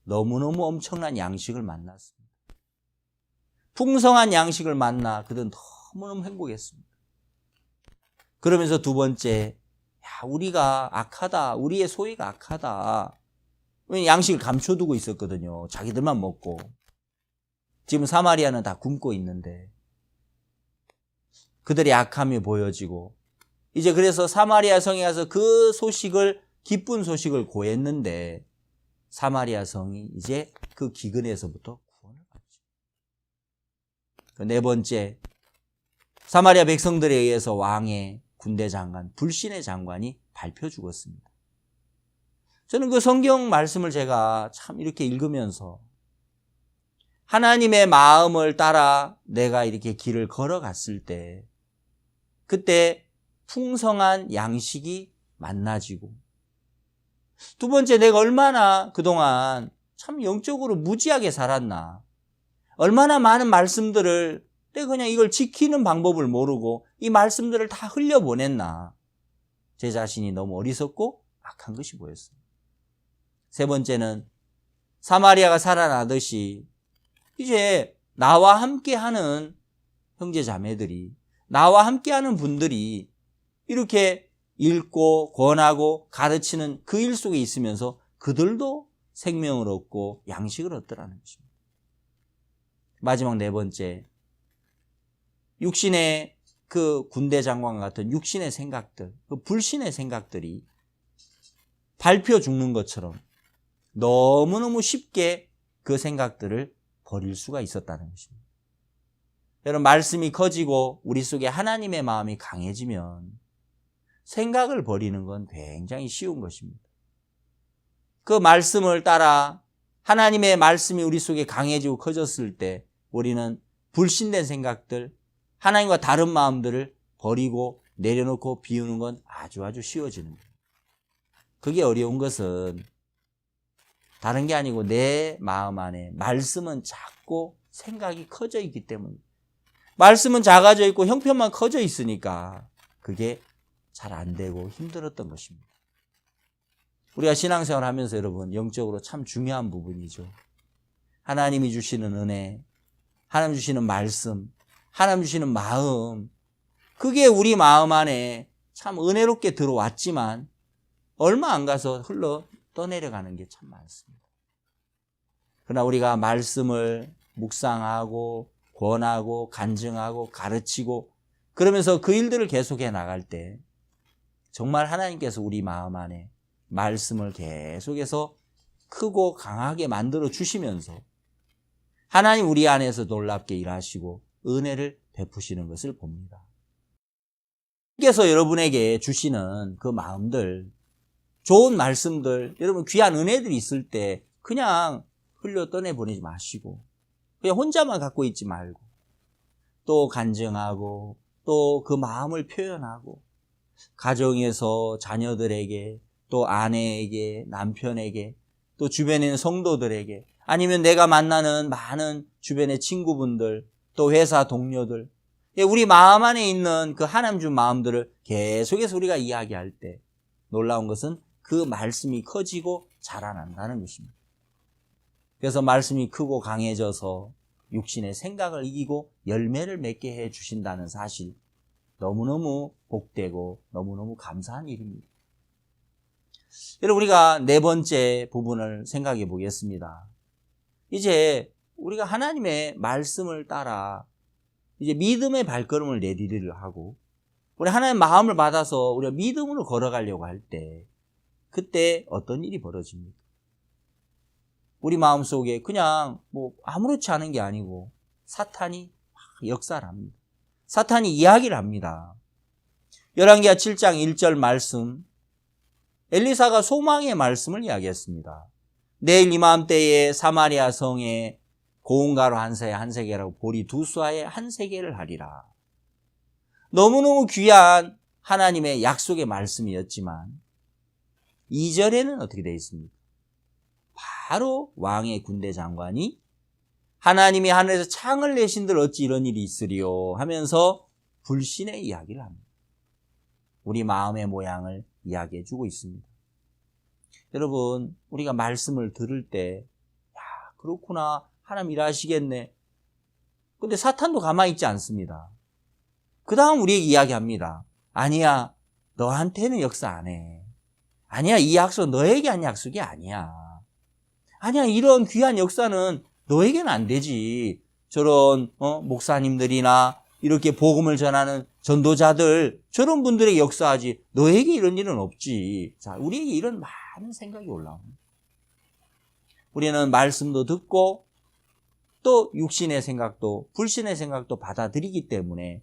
너무너무 엄청난 양식을 만났습니다. 풍성한 양식을 만나 그들은 너무너무 행복했습니다. 그러면서 두 번째, 우리가 악하다, 우리의 소위가 악하다. 양식을 감춰두고 있었거든요. 자기들만 먹고. 지금 사마리아는 다 굶고 있는데 그들의 약함이 보여지고, 이제 그래서 사마리아 성에 가서 그 소식을, 기쁜 소식을 고했는데 사마리아 성이 이제 그 기근에서부터 구원을 받죠. 네 번째, 사마리아 백성들에 의해서 왕의 군대 장관, 불신의 장관이 밟혀 죽었습니다. 저는 그 성경 말씀을 제가 참 이렇게 읽으면서 하나님의 마음을 따라 내가 이렇게 길을 걸어갔을 때, 그때 풍성한 양식이 만나지고, 두 번째, 내가 얼마나 그동안 참 영적으로 무지하게 살았나, 얼마나 많은 말씀들을 내가 그냥 이걸 지키는 방법을 모르고 이 말씀들을 다 흘려보냈나, 제 자신이 너무 어리석고 악한 것이 보였습니다. 세 번째는 사마리아가 살아나듯이 이제 나와 함께하는 형제 자매들이, 나와 함께하는 분들이 이렇게 읽고 권하고 가르치는 그 일 속에 있으면서 그들도 생명을 얻고 양식을 얻더라는 것입니다. 마지막 네 번째, 육신의 그 군대 장관 같은 육신의 생각들, 그 불신의 생각들이 밟혀 죽는 것처럼 너무너무 쉽게 그 생각들을 버릴 수가 있었다는 것입니다. 여러분, 말씀이 커지고 우리 속에 하나님의 마음이 강해지면 생각을 버리는 건 굉장히 쉬운 것입니다. 그 말씀을 따라 하나님의 말씀이 우리 속에 강해지고 커졌을 때 우리는 불신된 생각들, 하나님과 다른 마음들을 버리고 내려놓고 비우는 건 아주 쉬워지는 거예요. 그게 어려운 것은 다른 게 아니고 내 마음 안에 말씀은 작고 생각이 커져 있기 때문에, 말씀은 작아져 있고 형편만 커져 있으니까 그게 잘 안 되고 힘들었던 것입니다. 우리가 신앙생활 하면서 여러분, 영적으로 참 중요한 부분이죠. 하나님이 주시는 은혜, 하나님 주시는 말씀, 하나님 주시는 마음, 그게 우리 마음 안에 참 은혜롭게 들어왔지만 얼마 안 가서 흘러 떠내려가는 게 참 많습니다. 그러나 우리가 말씀을 묵상하고 권하고 간증하고 가르치고 그러면서 그 일들을 계속해 나갈 때 정말 하나님께서 우리 마음 안에 말씀을 계속해서 크고 강하게 만들어 주시면서 하나님 우리 안에서 놀랍게 일하시고 은혜를 베푸시는 것을 봅니다. 하나님께서 여러분에게 주시는 그 마음들, 좋은 말씀들, 여러분 귀한 은혜들이 있을 때 그냥 흘려 떠내보내지 마시고 그냥 혼자만 갖고 있지 말고 또 간증하고 또 그 마음을 표현하고 가정에서 자녀들에게 또 아내에게 남편에게 또 주변에 있는 성도들에게 아니면 내가 만나는 많은 주변의 친구분들 또 회사 동료들 우리 마음 안에 있는 그 하나님 준 마음들을 계속해서 우리가 이야기할 때 놀라운 것은 그 말씀이 커지고 자라난다는 것입니다. 그래서 말씀이 크고 강해져서 육신의 생각을 이기고 열매를 맺게 해 주신다는 사실 너무너무 복되고 너무너무 감사한 일입니다. 여러분 우리가 네 번째 부분을 생각해 보겠습니다. 이제 우리가 하나님의 말씀을 따라 이제 믿음의 발걸음을 내디디려 하고 우리 하나님의 마음을 받아서 우리가 믿음으로 걸어가려고 할 때 그때 어떤 일이 벌어집니까? 우리 마음속에 그냥 아무렇지 않은 게 아니고 사탄이 역사를 합니다. 사탄이 이야기를 합니다. 열왕기하 7장 1절 말씀, 엘리사가 소망의 말씀을 이야기했습니다. 내일 이맘때에 사마리아 성에 고운 가루 한 세겔하고 보리 두 쏴에 한 세겔을 하리라. 너무너무 귀한 하나님의 약속의 말씀이었지만 2절에는 어떻게 되어 있습니까? 바로 왕의 군대 장관이 하나님이 하늘에서 창을 내신들 어찌 이런 일이 있으리요 하면서 불신의 이야기를 합니다. 우리 마음의 모양을 이야기해 주고 있습니다. 여러분 우리가 말씀을 들을 때 그렇구나 하나님 일하시겠네. 근데 사탄도 가만히 있지 않습니다. 그 다음 우리에게 이야기합니다. 아니야 너한테는 역사 안 해. 아니야 이 약속 너에게 한 약속이 아니야. 아니야 이런 귀한 역사는 너에게는 안 되지. 저런 목사님들이나 이렇게 복음을 전하는 전도자들 저런 분들에게 역사하지 너에게 이런 일은 없지. 자, 우리에게 이런 많은 생각이 올라옵니다. 우리는 말씀도 듣고 또 육신의 생각도 불신의 생각도 받아들이기 때문에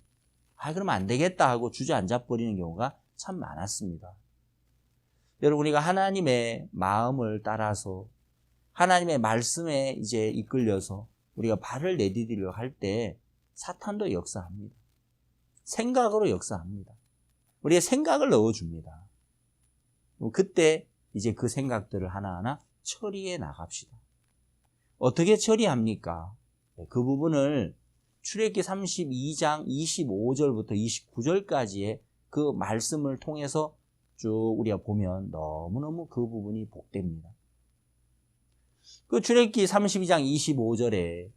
그러면 안 되겠다 하고 주저앉아 버리는 경우가 참 많았습니다. 여러분 우리가 하나님의 마음을 따라서 하나님의 말씀에 이제 이끌려서 우리가 발을 내디디려 할 때 사탄도 역사합니다. 생각으로 역사합니다. 우리의 생각을 넣어줍니다. 그때 이제 그 생각들을 하나하나 처리해 나갑시다. 어떻게 처리합니까? 그 부분을 출애굽기 32장 25절부터 29절까지의 그 말씀을 통해서 쭉 우리가 보면 너무너무 그 부분이 복됩니다. 그 출애굽기 32장 25절에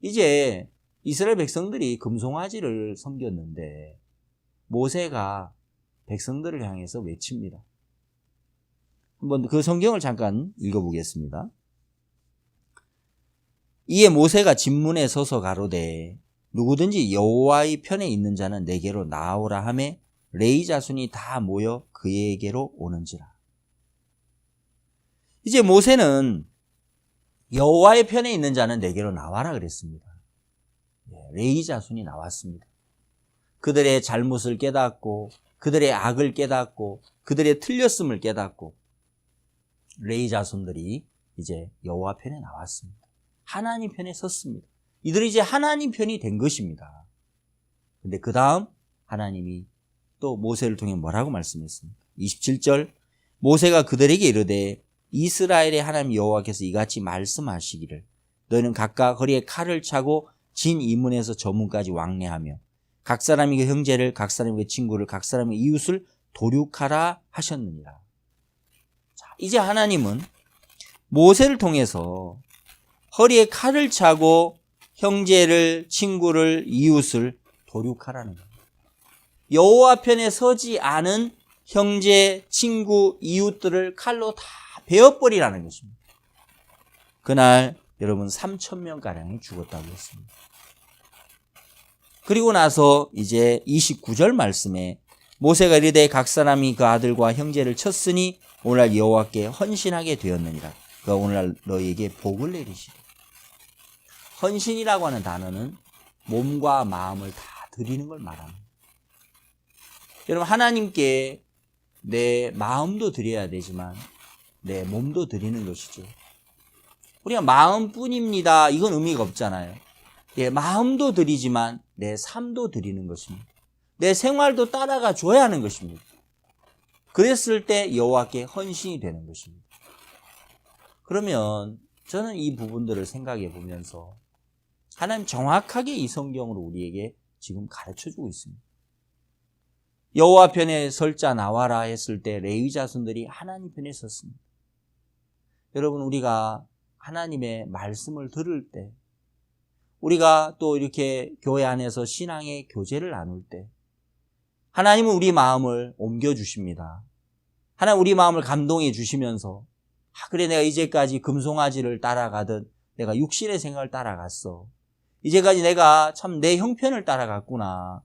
이제 이스라엘 백성들이 금송아지를 섬겼는데 모세가 백성들을 향해서 외칩니다. 한번 그 성경을 잠깐 읽어보겠습니다. 이에 모세가 진문에 서서 가로되 누구든지 여호와의 편에 있는 자는 내게로 나오라 하매 레위 자손이 다 모여 그에게로 오는지라. 이제 모세는 여호와의 편에 있는 자는 내게로 나와라 그랬습니다. 레위 자손이 나왔습니다. 그들의 잘못을 깨닫고 그들의 악을 깨닫고 그들의 틀렸음을 깨닫고 레위 자손들이 이제 여호와 편에 나왔습니다. 하나님 편에 섰습니다. 이들이 이제 하나님 편이 된 것입니다. 근데 그 다음 하나님이 또 모세를 통해 뭐라고 말씀했습니까? 27절 모세가 그들에게 이르되 이스라엘의 하나님 여호와께서 이같이 말씀하시기를 너희는 각각 허리에 칼을 차고 진 이문에서 저 문까지 왕래하며 각 사람이 그 형제를 각 사람이 그 친구를 각 사람이 이웃을 도륙하라 하셨느니라. 자, 이제 하나님은 모세를 통해서 허리에 칼을 차고 형제를 친구를 이웃을 도륙하라는 겁니다. 여호와 편에 서지 않은 형제, 친구, 이웃들을 칼로 다 베어버리라는 것입니다. 그날 여러분 3,000명가량이 죽었다고 했습니다. 그리고 나서 이제 29절 말씀에 모세가 이르되 각 사람이 그 아들과 형제를 쳤으니 오늘날 여호와께 헌신하게 되었느니라. 그가 오늘날 너희에게 복을 내리시리. 헌신이라고 하는 단어는 몸과 마음을 다 드리는 걸 말합니다. 여러분 하나님께 내 마음도 드려야 되지만 내 몸도 드리는 것이죠. 우리가 마음뿐입니다. 이건 의미가 없잖아요. 마음도 드리지만 내 삶도 드리는 것입니다. 내 생활도 따라가 줘야 하는 것입니다. 그랬을 때 여호와께 헌신이 되는 것입니다. 그러면 저는 이 부분들을 생각해 보면서 하나님 정확하게 이 성경으로 우리에게 지금 가르쳐주고 있습니다. 여호와 편에 설자 나와라 했을 때 레위 자손들이 하나님 편에 섰습니다. 여러분 우리가 하나님의 말씀을 들을 때 우리가 또 이렇게 교회 안에서 신앙의 교제를 나눌 때 하나님은 우리 마음을 옮겨주십니다. 하나님 우리 마음을 감동해 주시면서 그래 내가 이제까지 금송아지를 따라가듯 내가 육신의 생각을 따라갔어. 이제까지 내가 참 내 형편을 따라갔구나.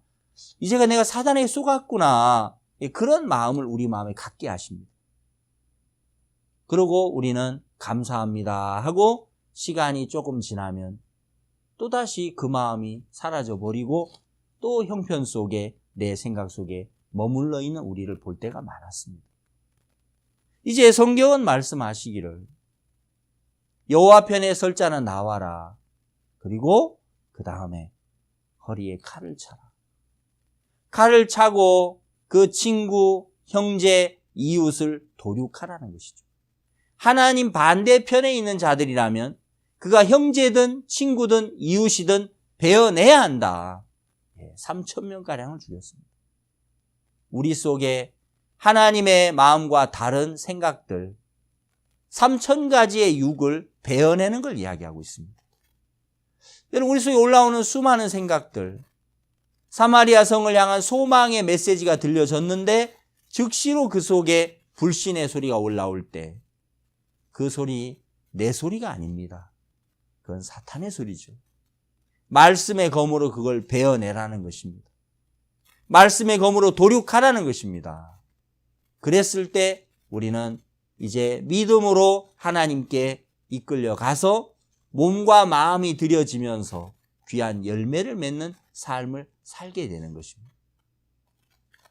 이제가 내가 사단에게 쏘갔구나. 그런 마음을 우리 마음에 갖게 하십니다. 그리고 우리는 감사합니다 하고 시간이 조금 지나면 또다시 그 마음이 사라져버리고 또 형편 속에 내 생각 속에 머물러 있는 우리를 볼 때가 많았습니다. 이제 성경은 말씀하시기를 여호와 편에 설 자는 나와라. 그리고 그 다음에 허리에 칼을 차라. 칼을 차고 그 친구, 형제, 이웃을 도륙하라는 것이죠. 하나님 반대편에 있는 자들이라면 그가 형제든 친구든 이웃이든 베어내야 한다. 3,000명가량을 죽였습니다. 우리 속에 하나님의 마음과 다른 생각들 3,000가지의 육을 베어내는 걸 이야기하고 있습니다. 여러분 우리 속에 올라오는 수많은 생각들 사마리아 성을 향한 소망의 메시지가 들려졌는데 즉시로 그 속에 불신의 소리가 올라올 때 그 소리 내 소리가 아닙니다. 그건 사탄의 소리죠. 말씀의 검으로 그걸 베어내라는 것입니다. 말씀의 검으로 도륙하라는 것입니다. 그랬을 때 우리는 이제 믿음으로 하나님께 이끌려 가서 몸과 마음이 들여지면서 귀한 열매를 맺는 삶을 살게 되는 것입니다.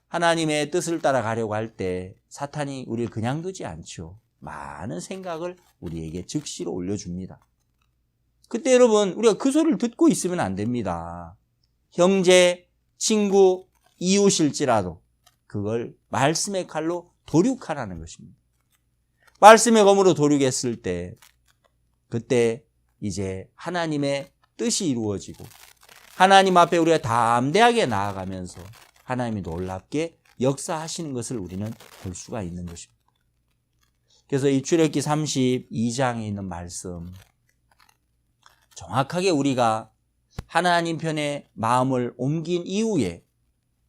하나님의 뜻을 따라가려고 할 때 사탄이 우리를 그냥 두지 않죠. 많은 생각을 우리에게 즉시로 올려줍니다. 그때 여러분 우리가 그 소리를 듣고 있으면 안 됩니다. 형제, 친구, 이웃일지라도 그걸 말씀의 칼로 도륙하라는 것입니다. 말씀의 검으로 도륙했을 때 그때 이제 하나님의 뜻이 이루어지고 하나님 앞에 우리가 담대하게 나아가면서 하나님이 놀랍게 역사하시는 것을 우리는 볼 수가 있는 것입니다. 그래서 이 출애굽기 32장에 있는 말씀 정확하게 우리가 하나님 편에 마음을 옮긴 이후에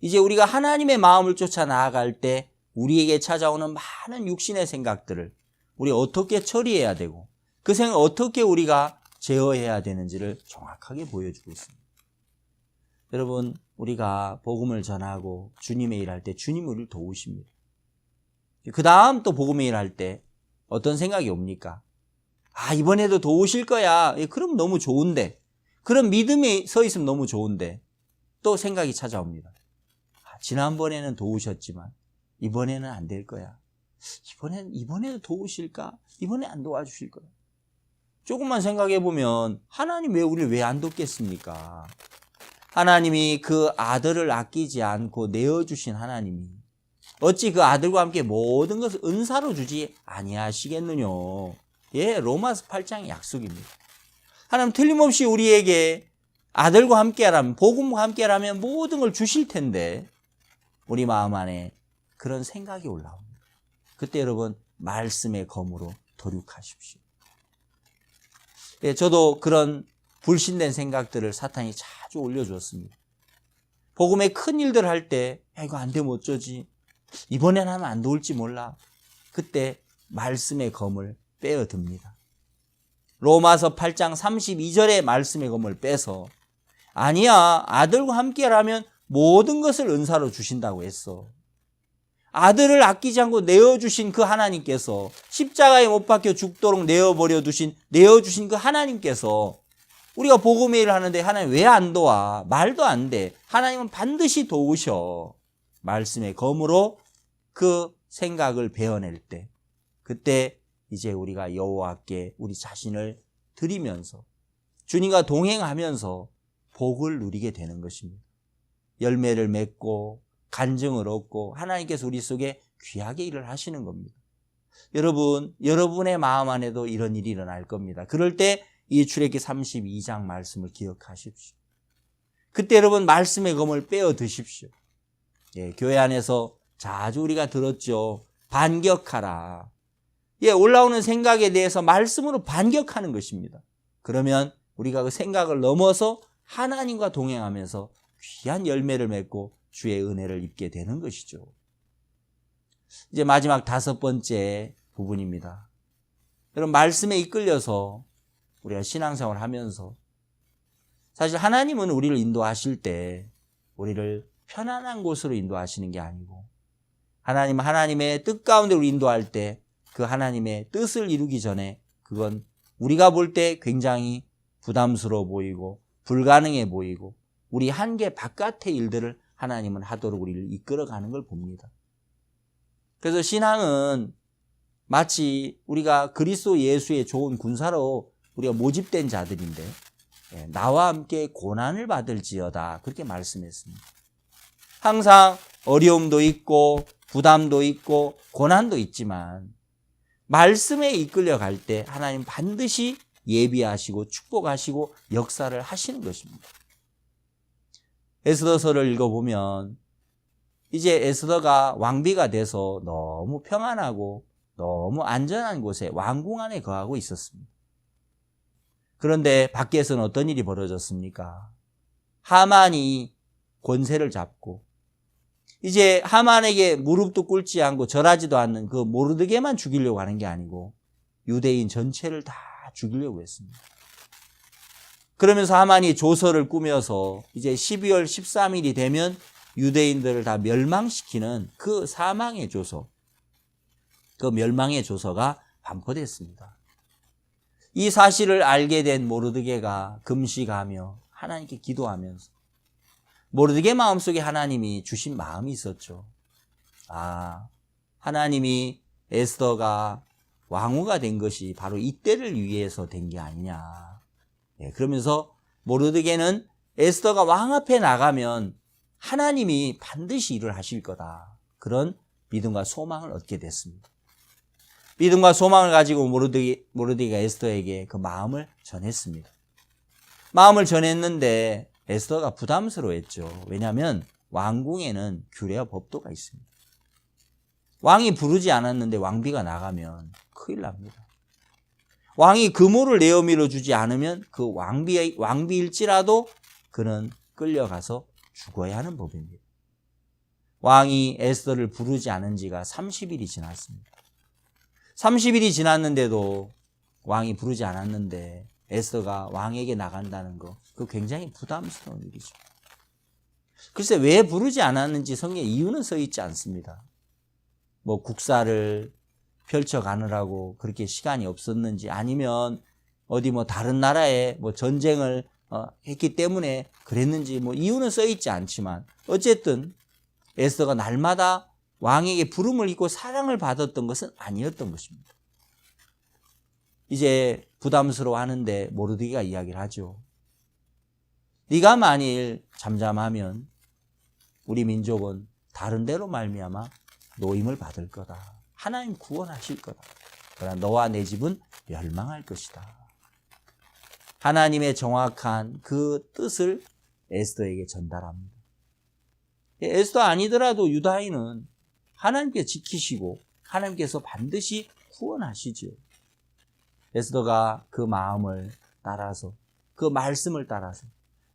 이제 우리가 하나님의 마음을 쫓아 나아갈 때 우리에게 찾아오는 많은 육신의 생각들을 우리가 어떻게 처리해야 되고 그 생각을 어떻게 우리가 제어해야 되는지를 정확하게 보여주고 있습니다. 여러분 우리가 복음을 전하고 주님의 일할 때 주님 우리를 도우십니다. 그 다음 또 복음의 일할 때 어떤 생각이 옵니까? 이번에도 도우실 거야. 그럼 너무 좋은데 그런 믿음에 서 있으면 너무 좋은데 또 생각이 찾아옵니다. 지난번에는 도우셨지만 이번에는 안 될 거야. 이번에도 도우실까? 이번에 안 도와주실 거야. 조금만 생각해 보면 하나님 우리를 왜 안 돕겠습니까? 하나님이 그 아들을 아끼지 않고 내어주신 하나님이 어찌 그 아들과 함께 모든 것을 은사로 주지 아니하시겠느뇨. 예, 로마서 8장의 약속입니다. 하나님 틀림없이 우리에게 아들과 함께라면, 복음과 함께라면 모든 걸 주실 텐데 우리 마음 안에 그런 생각이 올라옵니다. 그때 여러분 말씀의 검으로 도륙하십시오. 예, 저도 그런 불신된 생각들을 사탄이 자주 올려주었습니다. 복음의 큰 일들 할 때 이거 안 되면 어쩌지? 이번엔 하면 안 도울지 몰라. 그때 말씀의 검을 빼어듭니다. 로마서 8장 32절의 말씀의 검을 빼서 아니야, 아들과 함께라면 모든 것을 은사로 주신다고 했어. 아들을 아끼지 않고 내어주신 그 하나님께서 십자가에 못 박혀 죽도록 내어주신 그 하나님께서 우리가 복음의 일을 하는데 하나님 왜 안 도와? 말도 안 돼. 하나님은 반드시 도우셔. 말씀의 검으로 그 생각을 베어낼 때 그때 이제 우리가 여호와께 우리 자신을 드리면서 주님과 동행하면서 복을 누리게 되는 것입니다. 열매를 맺고 간증을 얻고 하나님께서 우리 속에 귀하게 일을 하시는 겁니다. 여러분의 마음 안에도 이런 일이 일어날 겁니다. 그럴 때 이 출애굽기 32장 말씀을 기억하십시오. 그때 여러분 말씀의 검을 빼어 드십시오. 예, 교회 안에서 자주 우리가 들었죠. 반격하라. 예, 올라오는 생각에 대해서 말씀으로 반격하는 것입니다. 그러면 우리가 그 생각을 넘어서 하나님과 동행하면서 귀한 열매를 맺고 주의 은혜를 입게 되는 것이죠. 이제 마지막 5번째 부분입니다. 여러분 말씀에 이끌려서 우리가 신앙생활을 하면서 사실 하나님은 우리를 인도하실 때 우리를 편안한 곳으로 인도하시는 게 아니고 하나님은 하나님의 뜻 가운데 우리 인도할 때 그 하나님의 뜻을 이루기 전에 그건 우리가 볼 때 굉장히 부담스러워 보이고 불가능해 보이고 우리 한계 바깥의 일들을 하나님은 하도록 우리를 이끌어가는 걸 봅니다. 그래서 신앙은 마치 우리가 그리스도 예수의 좋은 군사로 우리가 모집된 자들인데 나와 함께 고난을 받을지어다 그렇게 말씀했습니다. 항상 어려움도 있고 부담도 있고 고난도 있지만 말씀에 이끌려 갈 때 하나님 반드시 예비하시고 축복하시고 역사를 하시는 것입니다. 에스더서를 읽어보면 이제 에스더가 왕비가 돼서 너무 평안하고 너무 안전한 곳에 왕궁 안에 거하고 있었습니다. 그런데 밖에서는 어떤 일이 벌어졌습니까? 하만이 권세를 잡고 이제 하만에게 무릎도 꿇지 않고 절하지도 않는 그 모르드게만 죽이려고 하는 게 아니고 유대인 전체를 다 죽이려고 했습니다. 그러면서 하만이 조서를 꾸며서 이제 12월 13일이 되면 유대인들을 다 멸망시키는 그 사망의 조서, 그 멸망의 조서가 반포됐습니다. 이 사실을 알게 된 모르드게가 금식하며 하나님께 기도하면서 모르드게 마음속에 하나님이 주신 마음이 있었죠. 하나님이 에스더가 왕후가 된 것이 바로 이때를 위해서 된 게 아니냐. 그러면서 모르드게는 에스더가 왕 앞에 나가면 하나님이 반드시 일을 하실 거다. 그런 믿음과 소망을 얻게 됐습니다. 믿음과 소망을 가지고 모르드게가 에스더에게 그 마음을 전했습니다. 마음을 전했는데 에스더가 부담스러워했죠. 왜냐하면 왕궁에는 규례와 법도가 있습니다. 왕이 부르지 않았는데 왕비가 나가면 큰일 납니다. 왕이 금호를 내어 밀어주지 않으면 그 왕비일지라도 그는 끌려가서 죽어야 하는 법입니다. 왕이 에스더를 부르지 않은 지가 30일이 지났습니다. 30일이 지났는데도 왕이 부르지 않았는데 에스더가 왕에게 나간다는 거, 그거 굉장히 부담스러운 일이죠. 글쎄 왜 부르지 않았는지 성경에 이유는 써 있지 않습니다. 뭐 국사를 펼쳐가느라고 그렇게 시간이 없었는지 아니면 어디 뭐 다른 나라에 뭐 전쟁을 했기 때문에 그랬는지 뭐 이유는 써 있지 않지만 어쨌든 에스더가 날마다 왕에게 부름을 입고 사랑을 받았던 것은 아니었던 것입니다. 이제 부담스러워하는데 모르드게가 이야기를 하죠. 네가 만일 잠잠하면 우리 민족은 다른 데로 말미암아 노임을 받을 거다. 하나님 구원하실 거다. 그러나 너와 내 집은 멸망할 것이다. 하나님의 정확한 그 뜻을 에스더에게 전달합니다. 에스더 아니더라도 유다인은 하나님께 지키시고 하나님께서 반드시 구원하시죠. 에스더가 그 마음을 따라서 그 말씀을 따라서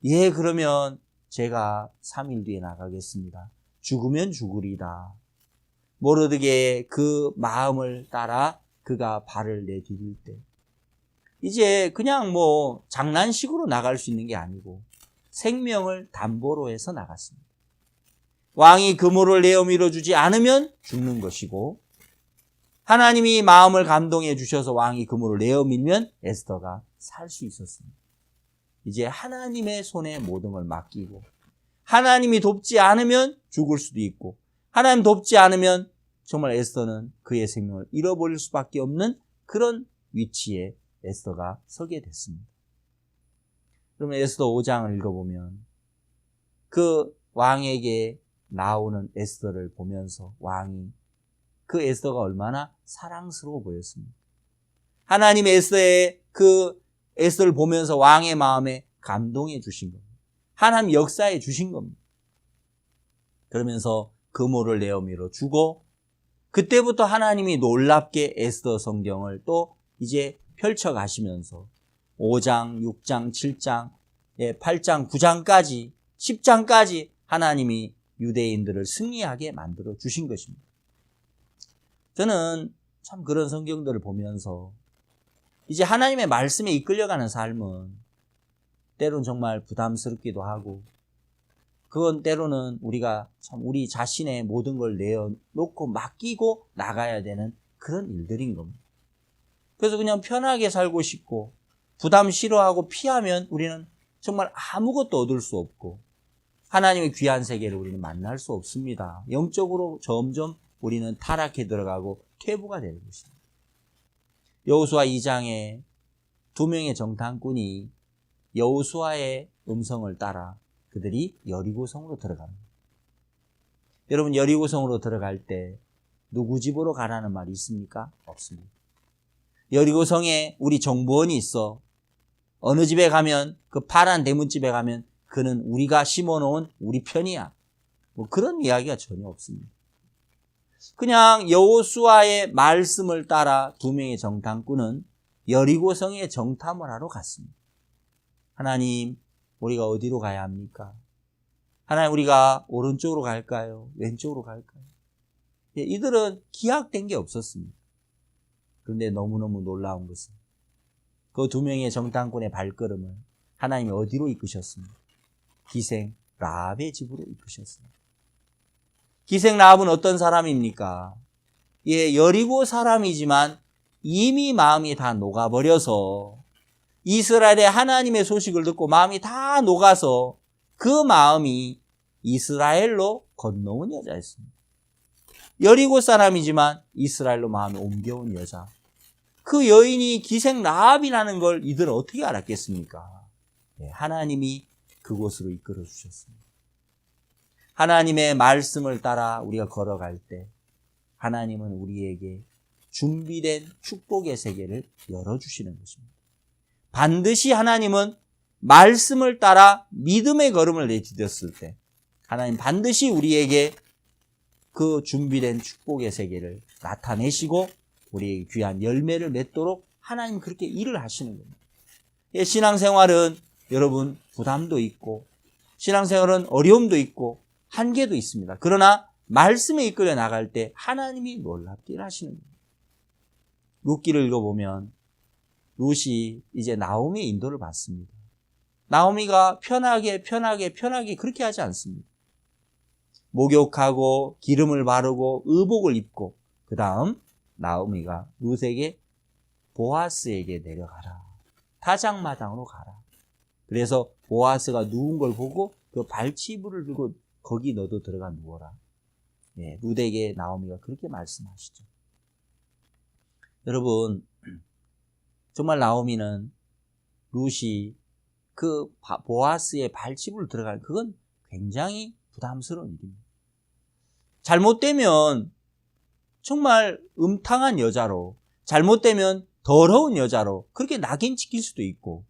예 그러면 제가 3일 뒤에 나가겠습니다. 죽으면 죽으리다. 모르드게의 그 마음을 따라 그가 발을 내디딜 때 이제 그냥 뭐 장난식으로 나갈 수 있는 게 아니고 생명을 담보로 해서 나갔습니다. 왕이 그물을 내어 밀어주지 않으면 죽는 것이고 하나님이 마음을 감동해 주셔서 왕이 그물을 내어 밀면 에스더가 살 수 있었습니다. 이제 하나님의 손에 모든 걸 맡기고 하나님이 돕지 않으면 죽을 수도 있고 하나님 돕지 않으면 정말 에스더는 그의 생명을 잃어버릴 수밖에 없는 그런 위치에 에스더가 서게 됐습니다. 그러면 에스더 5장을 읽어보면 그 왕에게 나오는 에스더를 보면서 왕이 그 에스더가 얼마나 사랑스러워 보였습니다. 하나님 에스더의 그 에스더를 보면서 왕의 마음에 감동해 주신 겁니다. 하나님 역사해 주신 겁니다. 그러면서 그물을 내어 밀어 주고 그때부터 하나님이 놀랍게 에스더 성경을 또 이제 펼쳐 가시면서 5장, 6장, 7장, 8장, 9장까지 10장까지 하나님이 유대인들을 승리하게 만들어 주신 것입니다. 저는 참 그런 성경들을 보면서 이제 하나님의 말씀에 이끌려가는 삶은 때로는 정말 부담스럽기도 하고 그건 때로는 우리가 참 우리 자신의 모든 걸 내어놓고 맡기고 나가야 되는 그런 일들인 겁니다. 그래서 그냥 편하게 살고 싶고 부담 싫어하고 피하면 우리는 정말 아무것도 얻을 수 없고 하나님의 귀한 세계를 우리는 만날 수 없습니다. 영적으로 점점 우리는 타락해 들어가고 퇴보가 되는 것입니다. 여호수아 2장에 2명의 정탐꾼이 여호수아의 음성을 따라 그들이 여리고성으로 들어갑니다. 여러분 여리고성으로 들어갈 때 누구 집으로 가라는 말이 있습니까? 없습니다. 여리고성에 우리 정보원이 있어 어느 집에 가면 그 파란 대문집에 가면 그는 우리가 심어놓은 우리 편이야. 뭐 그런 이야기가 전혀 없습니다. 그냥 여호수아의 말씀을 따라 2명의 정탐꾼은 여리고성에 정탐을 하러 갔습니다. 하나님, 우리가 어디로 가야 합니까? 하나님, 우리가 오른쪽으로 갈까요? 왼쪽으로 갈까요? 이들은 기약된 게 없었습니다. 그런데 너무너무 놀라운 것은 그 2명의 정탐꾼의 발걸음을 하나님이 어디로 이끄셨습니까? 기생 라합의 집으로 이끄셨습니다. 기생 라합은 어떤 사람입니까? 예, 여리고 사람이지만 이미 마음이 다 녹아버려서 이스라엘의 하나님의 소식을 듣고 마음이 다 녹아서 그 마음이 이스라엘로 건너온 여자였습니다. 여리고 사람이지만 이스라엘로 마음이 옮겨온 여자. 그 여인이 기생 라합이라는 걸 이들은 어떻게 알았겠습니까? 네, 하나님이 그곳으로 이끌어 주셨습니다. 하나님의 말씀을 따라 우리가 걸어갈 때 하나님은 우리에게 준비된 축복의 세계를 열어주시는 것입니다. 반드시 하나님은 말씀을 따라 믿음의 걸음을 내디뎠을 때 하나님 반드시 우리에게 그 준비된 축복의 세계를 나타내시고 우리에게 귀한 열매를 맺도록 하나님 그렇게 일을 하시는 겁니다. 신앙생활은 여러분 부담도 있고 신앙생활은 어려움도 있고 한계도 있습니다. 그러나 말씀에 이끌려 나갈 때 하나님이 놀랍게 일하시는 겁니다. 룻기를 읽어보면 룻이 이제 나오미의 인도를 받습니다. 나오미가 편하게 그렇게 하지 않습니다. 목욕하고 기름을 바르고 의복을 입고 그 다음 나오미가 룻에게 보아스에게 내려가라. 다장마당으로 가라. 그래서 보아스가 누운 걸 보고 그 발치부를 들고 거기 너도 들어가 누워라. 예, 룻에게 나오미가 그렇게 말씀하시죠. 여러분, 정말 나오미는 룻이 그 보아스의 발치부를 들어가는 그건 굉장히 부담스러운 일입니다. 잘못되면 정말 음탕한 여자로, 잘못되면 더러운 여자로 그렇게 낙인 찍힐 수도 있고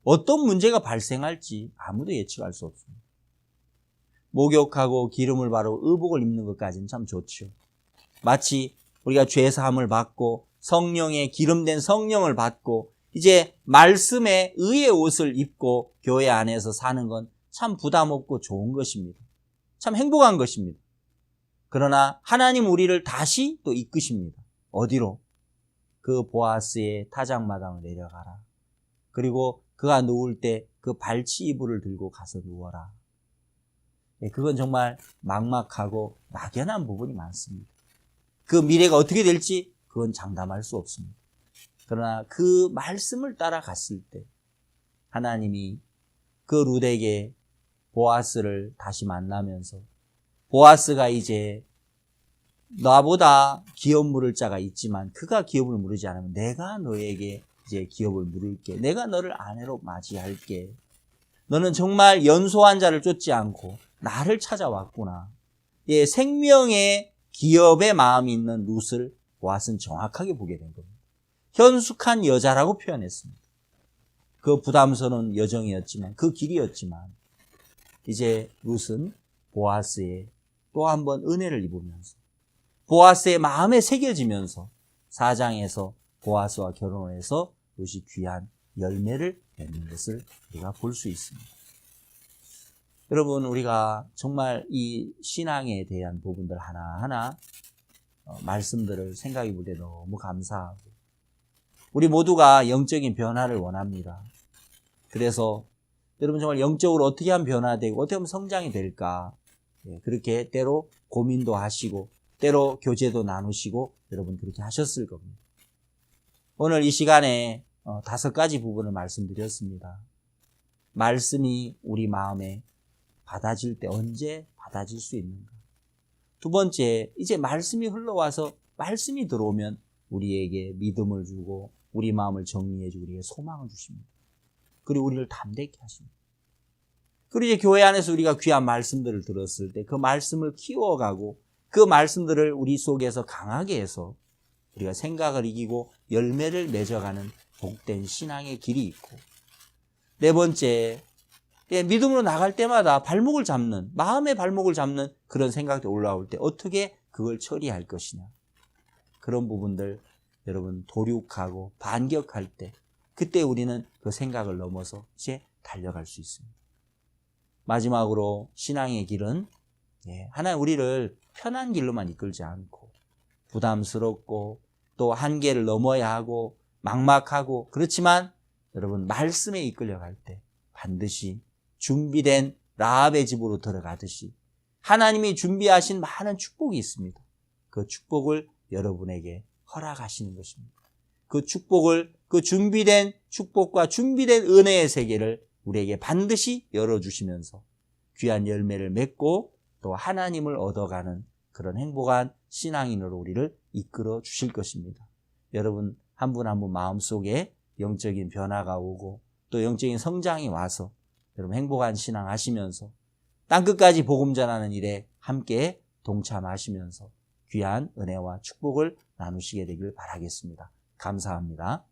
어떤 문제가 발생할지 아무도 예측할 수 없습니다. 목욕하고 기름을 바르고 의복을 입는 것까지는 참 좋죠. 마치 우리가 죄사함을 받고 성령의 기름된 성령을 받고 이제 말씀의 의의 옷을 입고 교회 안에서 사는 건 참 부담 없고 좋은 것입니다. 참 행복한 것입니다. 그러나 하나님 우리를 다시 또 이끄십니다. 어디로? 그 보아스의 타작마당을 내려가라. 그리고 그가 누울 때 그 발치 이불을 들고 가서 누워라. 그건 정말 막막하고 막연한 부분이 많습니다. 그 미래가 어떻게 될지 그건 장담할 수 없습니다. 그러나 그 말씀을 따라갔을 때 하나님이 그 룻에게 보아스를 다시 만나면서 보아스가 이제 나보다 기업 물을 자가 있지만 그가 기업을 물으지 않으면 내가 너에게 이제 기업을 물을게. 내가 너를 아내로 맞이할게. 너는 정말 연소한 자를 쫓지 않고 나를 찾아왔구나. 예, 생명의 기업의 마음이 있는 룻을 보아스는 정확하게 보게 된 겁니다. 현숙한 여자라고 표현했습니다. 그 부담스러운 여정이었지만 그 길이었지만 이제 룻은 보아스의 또 한 번 은혜를 입으면서 보아스의 마음에 새겨지면서 4장에서 보아스와 결혼을 해서 룻이 귀한 열매를 맺는 것을 우리가 볼 수 있습니다. 여러분, 우리가 정말 이 신앙에 대한 부분들 하나하나 말씀들을 생각해 볼 때 너무 감사하고 우리 모두가 영적인 변화를 원합니다. 그래서 여러분 정말 영적으로 어떻게 하면 변화되고 어떻게 하면 성장이 될까 그렇게 때로 고민도 하시고 때로 교제도 나누시고 여러분 그렇게 하셨을 겁니다. 오늘 이 시간에 5가지 부분을 말씀드렸습니다. 말씀이 우리 마음에 받아질 때 언제 받아질 수 있는가? 두 번째, 이제 말씀이 흘러와서 말씀이 들어오면 우리에게 믿음을 주고 우리 마음을 정리해 주고 우리에게 소망을 주십니다. 그리고 우리를 담대케 하십니다. 그리고 이제 교회 안에서 우리가 귀한 말씀들을 들었을 때 그 말씀을 키워가고 그 말씀들을 우리 속에서 강하게 해서 우리가 생각을 이기고 열매를 맺어가는 복된 신앙의 길이 있고 네 번째, 믿음으로 나갈 때마다 발목을 잡는 마음의 발목을 잡는 그런 생각이 올라올 때 어떻게 그걸 처리할 것이냐 그런 부분들 여러분 도륙하고 반격할 때 그때 우리는 그 생각을 넘어서 이제 달려갈 수 있습니다. 마지막으로 신앙의 길은 하나님 우리를 편한 길로만 이끌지 않고 부담스럽고 또 한계를 넘어야 하고 막막하고 그렇지만 여러분 말씀에 이끌려갈 때 반드시 준비된 라합의 집으로 들어가듯이 하나님이 준비하신 많은 축복이 있습니다. 그 축복을 여러분에게 허락하시는 것입니다. 그 축복을 그 준비된 축복과 준비된 은혜의 세계를 우리에게 반드시 열어주시면서 귀한 열매를 맺고 또 하나님을 얻어가는 그런 행복한 신앙인으로 우리를 이끌어 주실 것입니다. 여러분 한 분 한 분 마음속에 영적인 변화가 오고 또 영적인 성장이 와서 여러분 행복한 신앙 하시면서 땅끝까지 복음 전하는 일에 함께 동참하시면서 귀한 은혜와 축복을 나누시게 되길 바라겠습니다. 감사합니다.